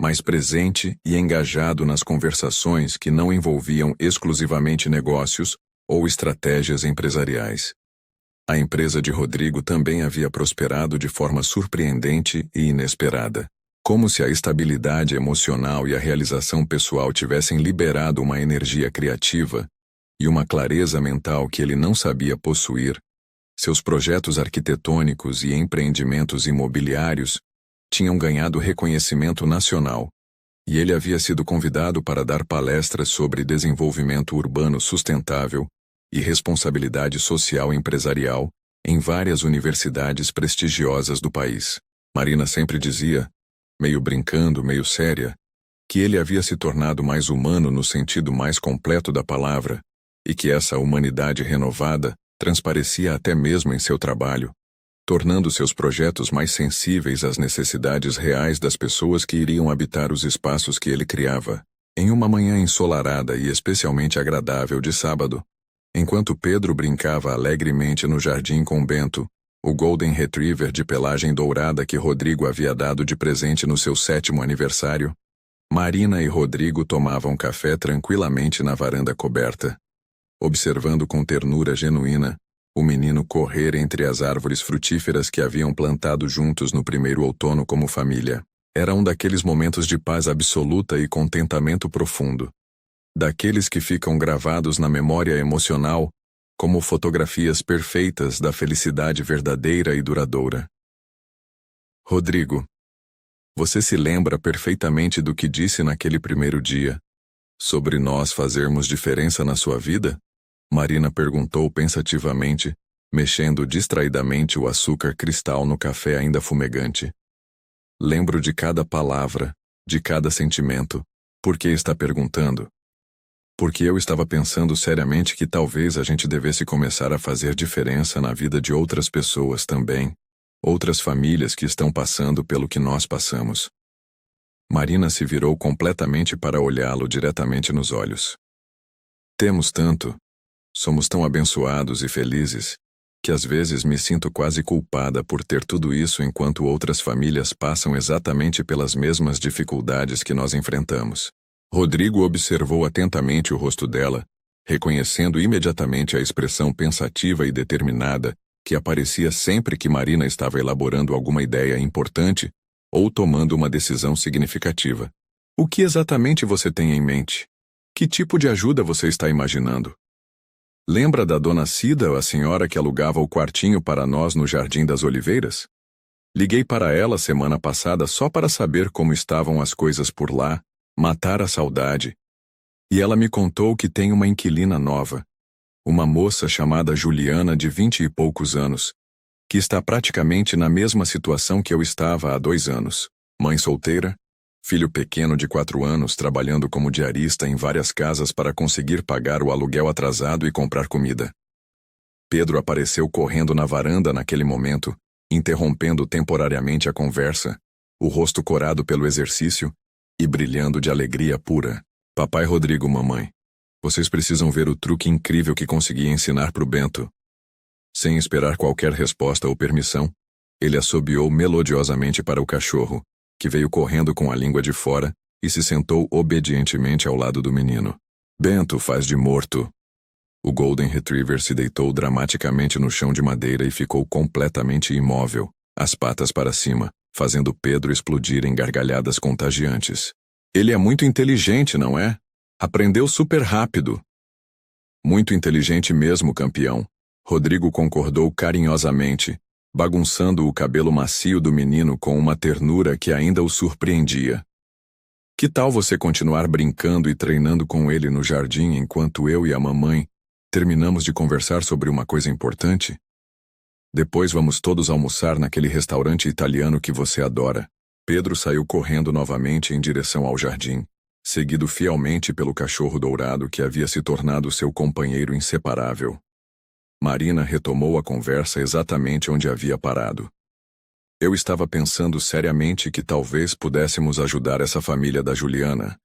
mais presente e engajado nas conversações que não envolviam exclusivamente negócios ou estratégias empresariais. A empresa de Rodrigo também havia prosperado de forma surpreendente e inesperada, como se a estabilidade emocional e a realização pessoal tivessem liberado uma energia criativa e uma clareza mental que ele não sabia possuir. Seus projetos arquitetônicos e empreendimentos imobiliários tinham ganhado reconhecimento nacional, e ele havia sido convidado para dar palestras sobre desenvolvimento urbano sustentável e responsabilidade social empresarial em várias universidades prestigiosas do país. Marina sempre dizia, meio brincando, meio séria, que ele havia se tornado mais humano no sentido mais completo da palavra, e que essa humanidade renovada transparecia até mesmo em seu trabalho, tornando seus projetos mais sensíveis às necessidades reais das pessoas que iriam habitar os espaços que ele criava. Em uma manhã ensolarada e especialmente agradável de sábado, enquanto Pedro brincava alegremente no jardim com Bento, o Golden Retriever de pelagem dourada que Rodrigo havia dado de presente no seu 7º aniversário, Marina e Rodrigo tomavam café tranquilamente na varanda coberta, observando com ternura genuína o menino correr entre as árvores frutíferas que haviam plantado juntos no primeiro outono como família. Era um daqueles momentos de paz absoluta e contentamento profundo, daqueles que ficam gravados na memória emocional como fotografias perfeitas da felicidade verdadeira e duradoura. Rodrigo, você se lembra perfeitamente do que disse naquele primeiro dia, sobre nós fazermos diferença na sua vida? Marina perguntou pensativamente, mexendo distraidamente o açúcar cristal no café ainda fumegante. Lembro de cada palavra, de cada sentimento. Por que está perguntando? Porque eu estava pensando seriamente que talvez a gente devesse começar a fazer diferença na vida de outras pessoas também, outras famílias que estão passando pelo que nós passamos. Marina se virou completamente para olhá-lo diretamente nos olhos. Temos tanto, somos tão abençoados e felizes, que às vezes me sinto quase culpada por ter tudo isso enquanto outras famílias passam exatamente pelas mesmas dificuldades que nós enfrentamos. Rodrigo observou atentamente o rosto dela, reconhecendo imediatamente a expressão pensativa e determinada que aparecia sempre que Marina estava elaborando alguma ideia importante ou tomando uma decisão significativa. O que exatamente você tem em mente? Que tipo de ajuda você está imaginando? Lembra da dona Cida, a senhora que alugava o quartinho para nós no Jardim das Oliveiras? Liguei para ela semana passada só para saber como estavam as coisas por lá, matar a saudade. E ela me contou que tem uma inquilina nova. uma moça chamada Juliana de 20 e poucos anos, que está praticamente na mesma situação que eu estava há 2 anos. Mãe solteira, filho pequeno de 4 anos trabalhando como diarista em várias casas para conseguir pagar o aluguel atrasado e comprar comida. Pedro apareceu correndo na varanda naquele momento, interrompendo temporariamente a conversa, o rosto corado pelo exercício e brilhando de alegria pura. Papai Rodrigo, mamãe, vocês precisam ver o truque incrível que consegui ensinar pro Bento. Sem esperar qualquer resposta ou permissão, ele assobiou melodiosamente para o cachorro, que veio correndo com a língua de fora e se sentou obedientemente ao lado do menino. Bento faz de morto. O Golden Retriever se deitou dramaticamente no chão de madeira e ficou completamente imóvel, as patas para cima, fazendo Pedro explodir em gargalhadas contagiantes. Ele é muito inteligente, não é? Aprendeu super rápido. Muito inteligente mesmo, campeão. Rodrigo concordou carinhosamente, bagunçando o cabelo macio do menino com uma ternura que ainda o surpreendia. Que tal você continuar brincando e treinando com ele no jardim enquanto eu e a mamãe terminamos de conversar sobre uma coisa importante? Depois vamos todos almoçar naquele restaurante italiano que você adora. Pedro saiu correndo novamente em direção ao jardim, seguido fielmente pelo cachorro dourado que havia se tornado seu companheiro inseparável. Marina retomou a conversa exatamente onde havia parado. Eu estava pensando seriamente que talvez pudéssemos ajudar essa família da Juliana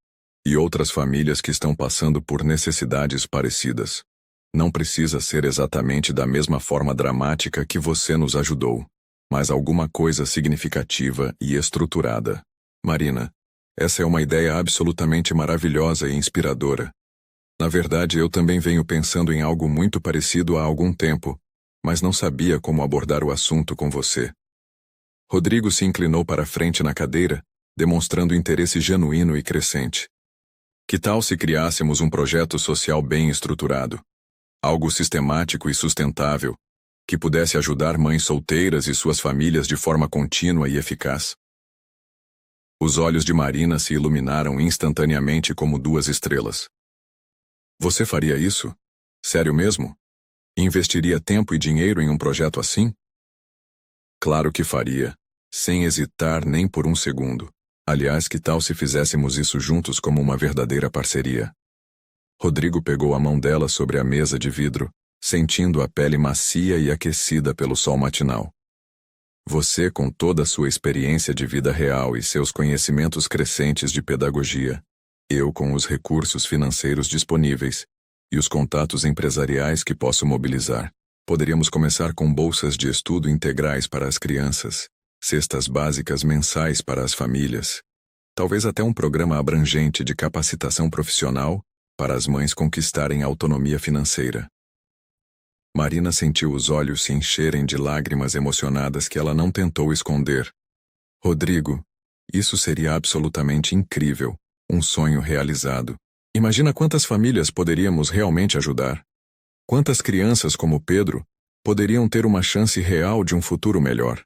e outras famílias que estão passando por necessidades parecidas. Não precisa ser exatamente da mesma forma dramática que você nos ajudou, mas alguma coisa significativa e estruturada. Marina, essa é uma ideia absolutamente maravilhosa e inspiradora. Na verdade, eu também venho pensando em algo muito parecido há algum tempo, mas não sabia como abordar o assunto com você. Rodrigo se inclinou para a frente na cadeira, demonstrando interesse genuíno e crescente. Que tal se criássemos um projeto social bem estruturado? Algo sistemático e sustentável, que pudesse ajudar mães solteiras e suas famílias de forma contínua e eficaz? Os olhos de Marina se iluminaram instantaneamente como 2 estrelas. Você faria isso? Sério mesmo? Investiria tempo e dinheiro em um projeto assim? Claro que faria, sem hesitar nem por um segundo. Aliás, que tal se fizéssemos isso juntos como uma verdadeira parceria? Rodrigo pegou a mão dela sobre a mesa de vidro, sentindo a pele macia e aquecida pelo sol matinal. Você, com toda a sua experiência de vida real e seus conhecimentos crescentes de pedagogia, eu com os recursos financeiros disponíveis e os contatos empresariais que posso mobilizar, poderíamos começar com bolsas de estudo integrais para as crianças, cestas básicas mensais para as famílias, talvez até um programa abrangente de capacitação profissional para as mães conquistarem autonomia financeira. Marina sentiu os olhos se encherem de lágrimas emocionadas que ela não tentou esconder. Rodrigo, isso seria absolutamente incrível, um sonho realizado. Imagina quantas famílias poderíamos realmente ajudar. Quantas crianças como Pedro poderiam ter uma chance real de um futuro melhor.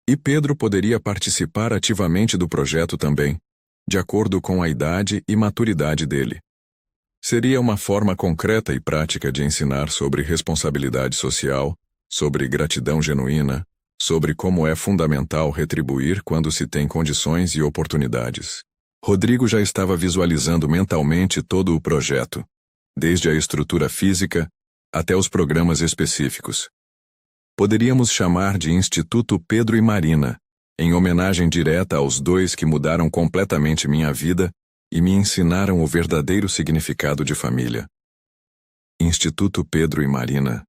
E Pedro poderia participar ativamente do projeto também, de acordo com a idade e maturidade dele. Seria uma forma concreta e prática de ensinar sobre responsabilidade social, sobre gratidão genuína, sobre como é fundamental retribuir quando se tem condições e oportunidades. Rodrigo já estava visualizando mentalmente todo o projeto, desde a estrutura física até os programas específicos. Poderíamos chamar de Instituto Pedro e Marina, em homenagem direta aos 2 que mudaram completamente minha vida e me ensinaram o verdadeiro significado de família. Instituto Pedro e Marina.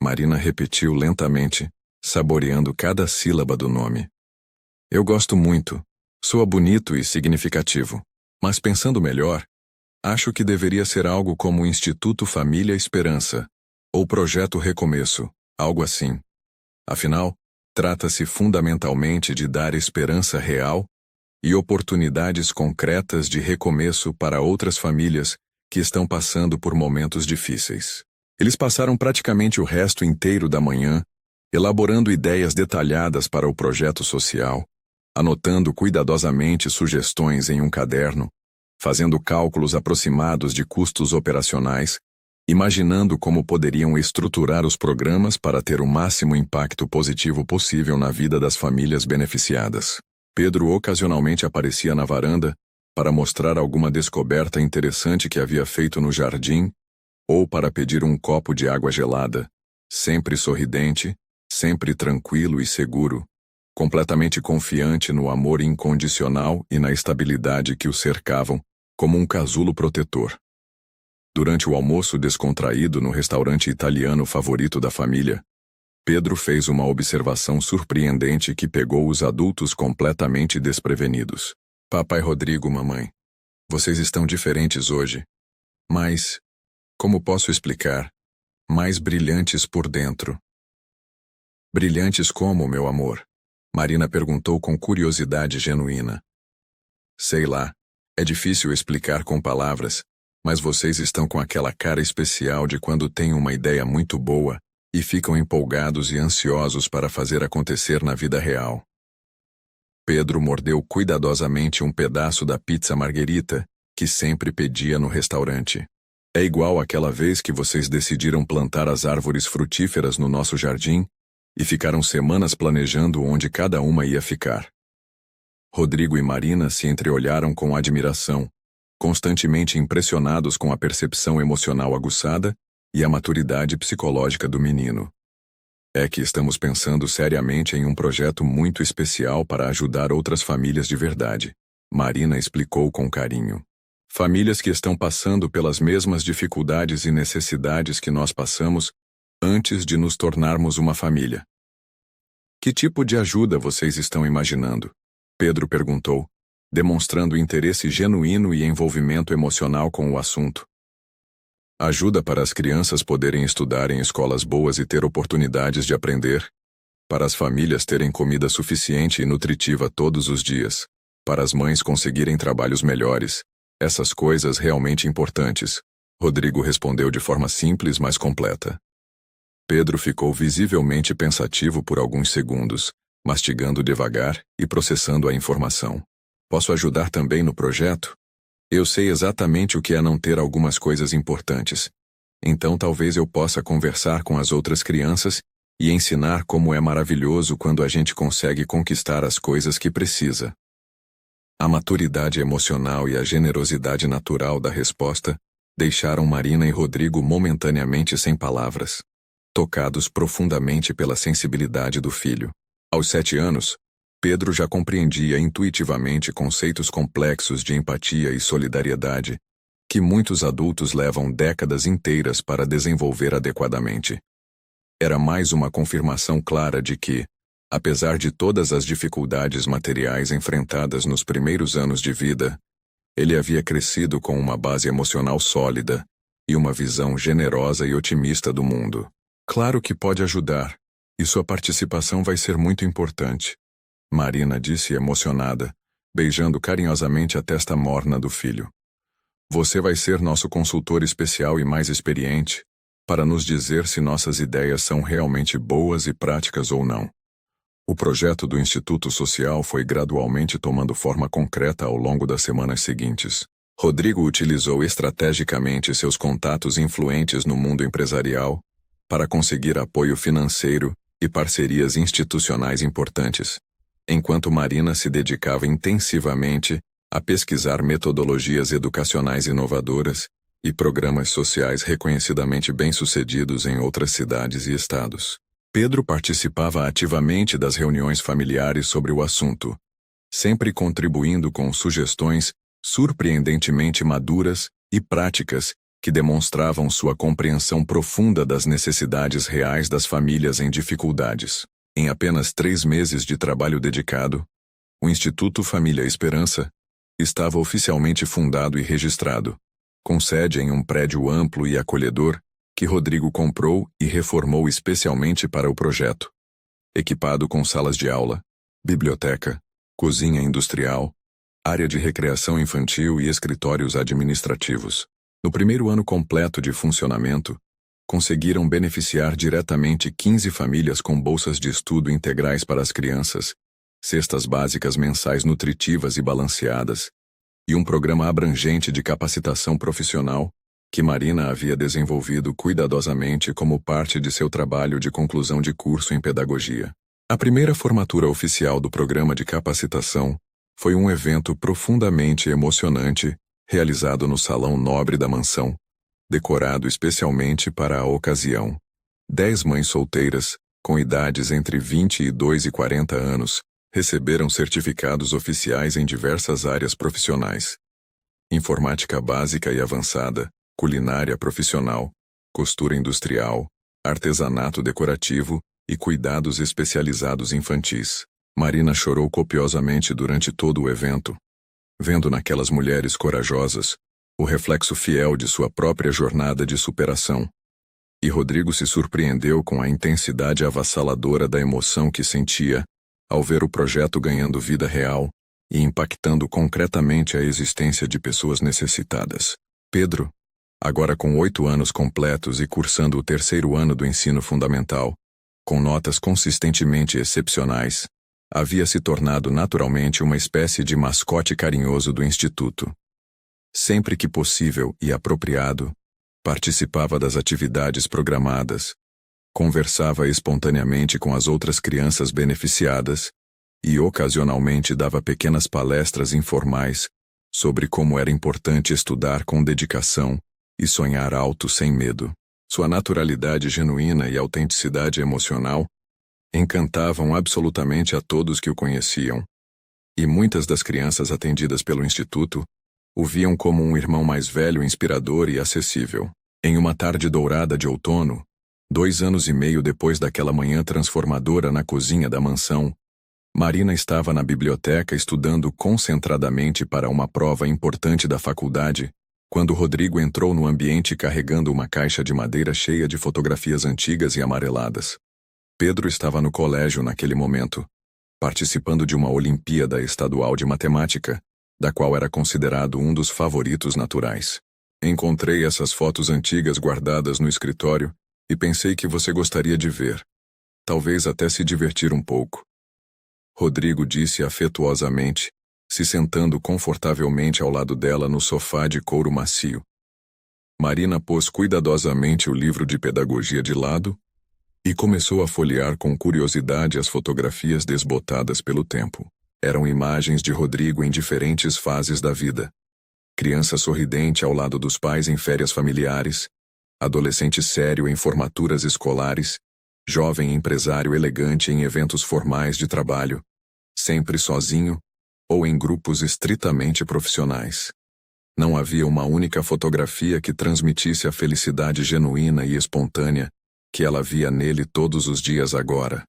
Marina repetiu lentamente, saboreando cada sílaba do nome. Eu gosto muito, soa bonito e significativo, mas pensando melhor, acho que deveria ser algo como Instituto Família Esperança, ou Projeto Recomeço, algo assim. Afinal, trata-se fundamentalmente de dar esperança real e oportunidades concretas de recomeço para outras famílias que estão passando por momentos difíceis. Eles passaram praticamente o resto inteiro da manhã elaborando ideias detalhadas para o projeto social, anotando cuidadosamente sugestões em um caderno, fazendo cálculos aproximados de custos operacionais imaginando como poderiam estruturar os programas para ter o máximo impacto positivo possível na vida das famílias beneficiadas. Pedro ocasionalmente aparecia na varanda para mostrar alguma descoberta interessante que havia feito no jardim ou para pedir um copo de água gelada, sempre sorridente, sempre tranquilo e seguro, completamente confiante no amor incondicional e na estabilidade que o cercavam, como um casulo protetor. Durante o almoço descontraído no restaurante italiano favorito da família, Pedro fez uma observação surpreendente que pegou os adultos completamente desprevenidos. Papai Rodrigo, mamãe, vocês estão diferentes hoje, mas, como posso explicar, mais brilhantes por dentro. Brilhantes como, meu amor? Marina perguntou com curiosidade genuína. Sei lá, é difícil explicar com palavras, mas vocês estão com aquela cara especial de quando têm uma ideia muito boa e ficam empolgados e ansiosos para fazer acontecer na vida real. Pedro mordeu cuidadosamente um pedaço da pizza marguerita que sempre pedia no restaurante. É igual àquela vez que vocês decidiram plantar as árvores frutíferas no nosso jardim e ficaram semanas planejando onde cada uma ia ficar. Rodrigo e Marina se entreolharam com admiração, constantemente impressionados com a percepção emocional aguçada e a maturidade psicológica do menino. É que estamos pensando seriamente em um projeto muito especial para ajudar outras famílias de verdade, Marina explicou com carinho. Famílias que estão passando pelas mesmas dificuldades e necessidades que nós passamos antes de nos tornarmos uma família. Que tipo de ajuda vocês estão imaginando? Pedro perguntou, demonstrando interesse genuíno e envolvimento emocional com o assunto. Ajuda para as crianças poderem estudar em escolas boas e ter oportunidades de aprender, para as famílias terem comida suficiente e nutritiva todos os dias, para as mães conseguirem trabalhos melhores, essas coisas realmente importantes, Rodrigo respondeu de forma simples, mas completa. Pedro ficou visivelmente pensativo por alguns segundos, mastigando devagar e processando a informação. Posso ajudar também no projeto? Eu sei exatamente o que é não ter algumas coisas importantes. Então talvez eu possa conversar com as outras crianças e ensinar como é maravilhoso quando a gente consegue conquistar as coisas que precisa. A maturidade emocional e a generosidade natural da resposta deixaram Marina e Rodrigo momentaneamente sem palavras, tocados profundamente pela sensibilidade do filho. Aos 7 anos, Pedro já compreendia intuitivamente conceitos complexos de empatia e solidariedade, que muitos adultos levam décadas inteiras para desenvolver adequadamente. Era mais uma confirmação clara de que, apesar de todas as dificuldades materiais enfrentadas nos primeiros anos de vida, ele havia crescido com uma base emocional sólida e uma visão generosa e otimista do mundo. Claro que pode ajudar, e sua participação vai ser muito importante, Marina disse emocionada, beijando carinhosamente a testa morna do filho. Você vai ser nosso consultor especial e mais experiente, para nos dizer se nossas ideias são realmente boas e práticas ou não. O projeto do Instituto Social foi gradualmente tomando forma concreta ao longo das semanas seguintes. Rodrigo utilizou estrategicamente seus contatos influentes no mundo empresarial para conseguir apoio financeiro e parcerias institucionais importantes, enquanto Marina se dedicava intensivamente a pesquisar metodologias educacionais inovadoras e programas sociais reconhecidamente bem-sucedidos em outras cidades e estados. Pedro participava ativamente das reuniões familiares sobre o assunto, sempre contribuindo com sugestões surpreendentemente maduras e práticas que demonstravam sua compreensão profunda das necessidades reais das famílias em dificuldades. Em apenas 3 meses de trabalho dedicado, o Instituto Família Esperança estava oficialmente fundado e registrado, com sede em um prédio amplo e acolhedor que Rodrigo comprou e reformou especialmente para o projeto. Equipado com salas de aula, biblioteca, cozinha industrial, área de recreação infantil e escritórios administrativos. No primeiro ano completo de funcionamento, conseguiram beneficiar diretamente 15 famílias com bolsas de estudo integrais para as crianças, cestas básicas mensais nutritivas e balanceadas, e um programa abrangente de capacitação profissional que Marina havia desenvolvido cuidadosamente como parte de seu trabalho de conclusão de curso em pedagogia. A primeira formatura oficial do programa de capacitação foi um evento profundamente emocionante, realizado no Salão Nobre da Mansão, decorado especialmente para a ocasião. 10 mães solteiras, com idades entre 22 e 40 anos, receberam certificados oficiais em diversas áreas profissionais: informática básica e avançada, culinária profissional, costura industrial, artesanato decorativo e cuidados especializados infantis. Marina chorou copiosamente durante todo o evento, vendo naquelas mulheres corajosas o reflexo fiel de sua própria jornada de superação. E Rodrigo se surpreendeu com a intensidade avassaladora da emoção que sentia ao ver o projeto ganhando vida real e impactando concretamente a existência de pessoas necessitadas. Pedro, agora com 8 anos completos e cursando o 3º ano do ensino fundamental, com notas consistentemente excepcionais, havia se tornado naturalmente uma espécie de mascote carinhoso do instituto. Sempre que possível e apropriado, participava das atividades programadas, conversava espontaneamente com as outras crianças beneficiadas e ocasionalmente dava pequenas palestras informais sobre como era importante estudar com dedicação e sonhar alto sem medo. Sua naturalidade genuína e autenticidade emocional encantavam absolutamente a todos que o conheciam, e muitas das crianças atendidas pelo Instituto o viam como um irmão mais velho, inspirador e acessível. Em uma tarde dourada de outono, 2 anos e meio depois daquela manhã transformadora na cozinha da mansão, Marina estava na biblioteca estudando concentradamente para uma prova importante da faculdade, quando Rodrigo entrou no ambiente carregando uma caixa de madeira cheia de fotografias antigas e amareladas. Pedro estava no colégio naquele momento, participando de uma Olimpíada Estadual de Matemática, da qual era considerado um dos favoritos naturais. Encontrei essas fotos antigas guardadas no escritório e pensei que você gostaria de ver. Talvez até se divertir um pouco. Rodrigo disse afetuosamente, se sentando confortavelmente ao lado dela no sofá de couro macio. Marina pôs cuidadosamente o livro de pedagogia de lado e começou a folhear com curiosidade as fotografias desbotadas pelo tempo. Eram imagens de Rodrigo em diferentes fases da vida. Criança sorridente ao lado dos pais em férias familiares, adolescente sério em formaturas escolares, jovem empresário elegante em eventos formais de trabalho, sempre sozinho ou em grupos estritamente profissionais. Não havia uma única fotografia que transmitisse a felicidade genuína e espontânea que ela via nele todos os dias agora.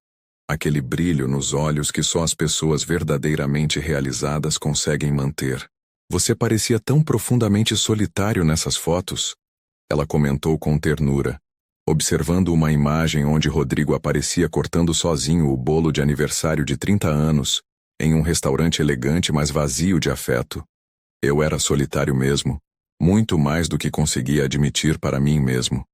Aquele brilho nos olhos que só as pessoas verdadeiramente realizadas conseguem manter. Você parecia tão profundamente solitário nessas fotos, ela comentou com ternura, observando uma imagem onde Rodrigo aparecia cortando sozinho o bolo de aniversário de 30 anos, em um restaurante elegante mas vazio de afeto. Eu era solitário mesmo, muito mais do que conseguia admitir para mim mesmo.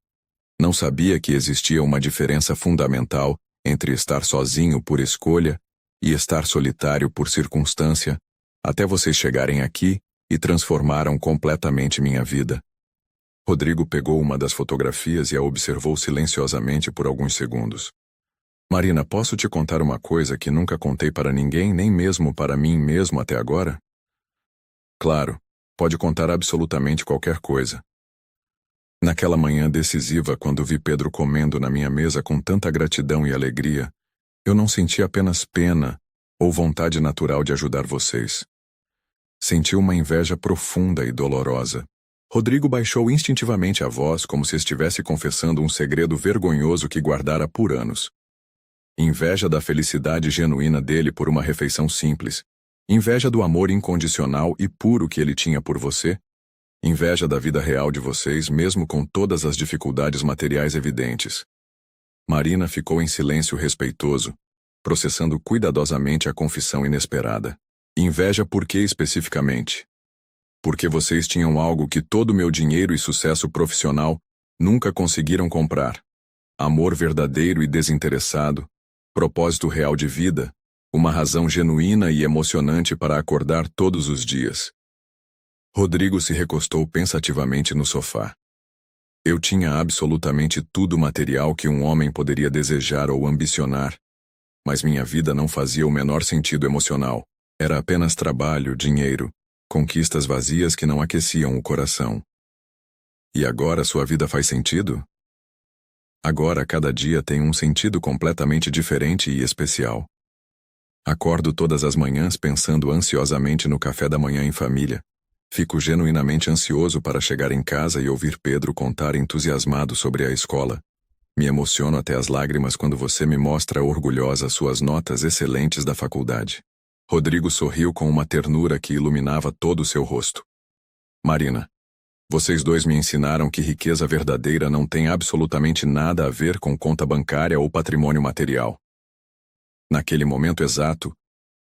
Não sabia que existia uma diferença fundamental entre estar sozinho por escolha e estar solitário por circunstância, até vocês chegarem aqui e transformaram completamente minha vida. Rodrigo pegou uma das fotografias e a observou silenciosamente por alguns segundos. Marina, posso te contar uma coisa que nunca contei para ninguém, nem mesmo para mim mesmo até agora? Claro, pode contar absolutamente qualquer coisa. Naquela manhã decisiva, quando vi Pedro comendo na minha mesa com tanta gratidão e alegria, eu não senti apenas pena ou vontade natural de ajudar vocês. Senti uma inveja profunda e dolorosa. Rodrigo baixou instintivamente a voz como se estivesse confessando um segredo vergonhoso que guardara por anos. Inveja da felicidade genuína dele por uma refeição simples. Inveja do amor incondicional e puro que ele tinha por você. Inveja da vida real de vocês, mesmo com todas as dificuldades materiais evidentes. Marina ficou em silêncio respeitoso, processando cuidadosamente a confissão inesperada. Inveja por quê especificamente? Porque vocês tinham algo que todo meu dinheiro e sucesso profissional nunca conseguiram comprar. Amor verdadeiro e desinteressado, propósito real de vida, uma razão genuína e emocionante para acordar todos os dias. Rodrigo se recostou pensativamente no sofá. Eu tinha absolutamente tudo material que um homem poderia desejar ou ambicionar, mas minha vida não fazia o menor sentido emocional. Era apenas trabalho, dinheiro, conquistas vazias que não aqueciam o coração. E agora sua vida faz sentido? Agora cada dia tem um sentido completamente diferente e especial. Acordo todas as manhãs pensando ansiosamente no café da manhã em família. Fico genuinamente ansioso para chegar em casa e ouvir Pedro contar entusiasmado sobre a escola. Me emociono até as lágrimas quando você me mostra orgulhosa suas notas excelentes da faculdade. Rodrigo sorriu com uma ternura que iluminava todo o seu rosto. Marina, vocês dois me ensinaram que riqueza verdadeira não tem absolutamente nada a ver com conta bancária ou patrimônio material. Naquele momento exato,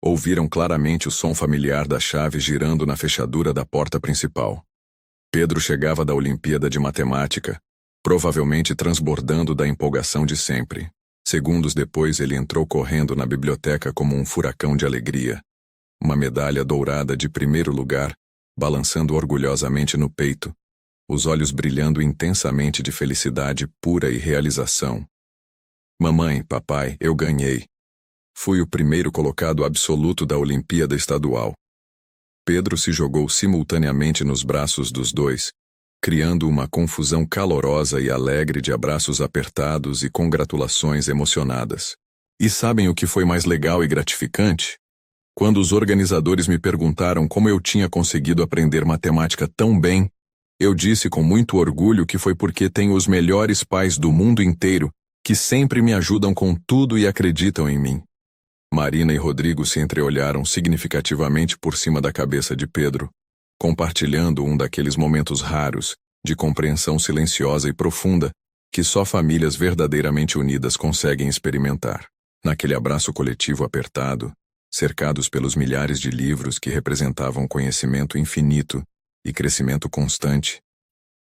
ouviram claramente o som familiar da chave girando na fechadura da porta principal. Pedro chegava da Olimpíada de Matemática, provavelmente transbordando da empolgação de sempre. Segundos depois ele entrou correndo na biblioteca como um furacão de alegria. Uma medalha dourada de primeiro lugar, balançando orgulhosamente no peito, os olhos brilhando intensamente de felicidade pura e realização. Mamãe, papai, eu ganhei. Fui o primeiro colocado absoluto da Olimpíada Estadual. Pedro se jogou simultaneamente nos braços dos dois, criando uma confusão calorosa e alegre de abraços apertados e congratulações emocionadas. E sabem o que foi mais legal e gratificante? Quando os organizadores me perguntaram como eu tinha conseguido aprender matemática tão bem, eu disse com muito orgulho que foi porque tenho os melhores pais do mundo inteiro, que sempre me ajudam com tudo e acreditam em mim. Marina e Rodrigo se entreolharam significativamente por cima da cabeça de Pedro, compartilhando um daqueles momentos raros, de compreensão silenciosa e profunda, que só famílias verdadeiramente unidas conseguem experimentar. Naquele abraço coletivo apertado, cercados pelos milhares de livros que representavam conhecimento infinito e crescimento constante,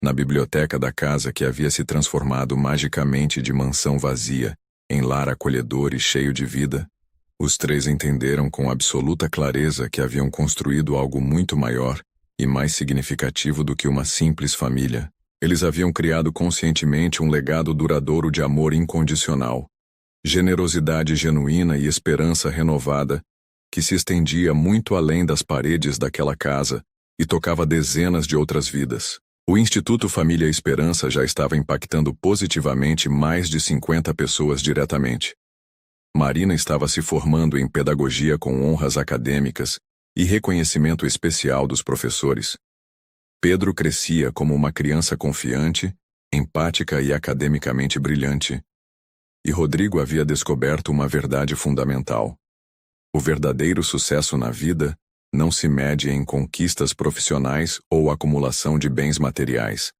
na biblioteca da casa que havia se transformado magicamente de mansão vazia em lar acolhedor e cheio de vida, os três entenderam com absoluta clareza que haviam construído algo muito maior e mais significativo do que uma simples família. Eles haviam criado conscientemente um legado duradouro de amor incondicional, generosidade genuína e esperança renovada, que se estendia muito além das paredes daquela casa e tocava dezenas de outras vidas. O Instituto Família Esperança já estava impactando positivamente mais de 50 pessoas diretamente. Marina estava se formando em pedagogia com honras acadêmicas e reconhecimento especial dos professores. Pedro crescia como uma criança confiante, empática e academicamente brilhante. E Rodrigo havia descoberto uma verdade fundamental. O verdadeiro sucesso na vida não se mede em conquistas profissionais ou acumulação de bens materiais,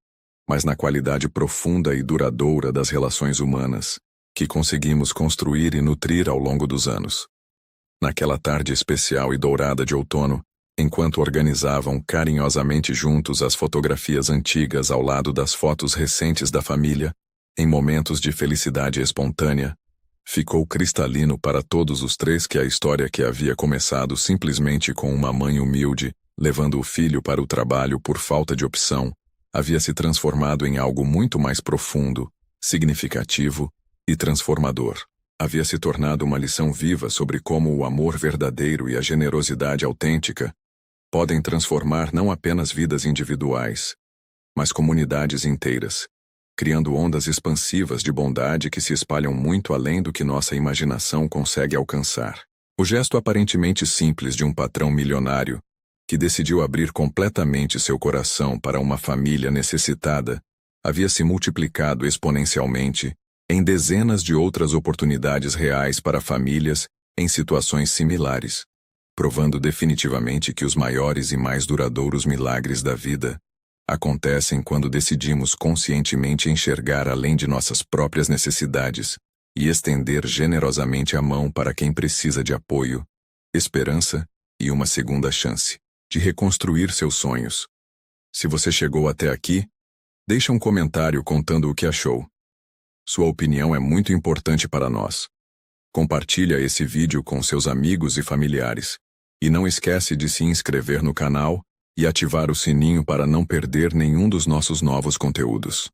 mas na qualidade profunda e duradoura das relações humanas, que conseguimos construir e nutrir ao longo dos anos. Naquela tarde especial e dourada de outono, enquanto organizavam carinhosamente juntos as fotografias antigas ao lado das fotos recentes da família, em momentos de felicidade espontânea, ficou cristalino para todos os três que a história que havia começado simplesmente com uma mãe humilde, levando o filho para o trabalho por falta de opção, havia se transformado em algo muito mais profundo, significativo e transformador. Havia se tornado uma lição viva sobre como o amor verdadeiro e a generosidade autêntica podem transformar não apenas vidas individuais, mas comunidades inteiras, criando ondas expansivas de bondade que se espalham muito além do que nossa imaginação consegue alcançar. O gesto aparentemente simples de um patrão milionário, que decidiu abrir completamente seu coração para uma família necessitada, havia se multiplicado exponencialmente em dezenas de outras oportunidades reais para famílias em situações similares, provando definitivamente que os maiores e mais duradouros milagres da vida acontecem quando decidimos conscientemente enxergar além de nossas próprias necessidades e estender generosamente a mão para quem precisa de apoio, esperança e uma segunda chance de reconstruir seus sonhos. Se você chegou até aqui, deixe um comentário contando o que achou. Sua opinião é muito importante para nós. Compartilha esse vídeo com seus amigos e familiares. E não esquece de se inscrever no canal e ativar o sininho para não perder nenhum dos nossos novos conteúdos.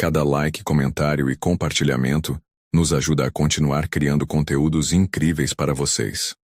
Cada like, comentário e compartilhamento nos ajuda a continuar criando conteúdos incríveis para vocês.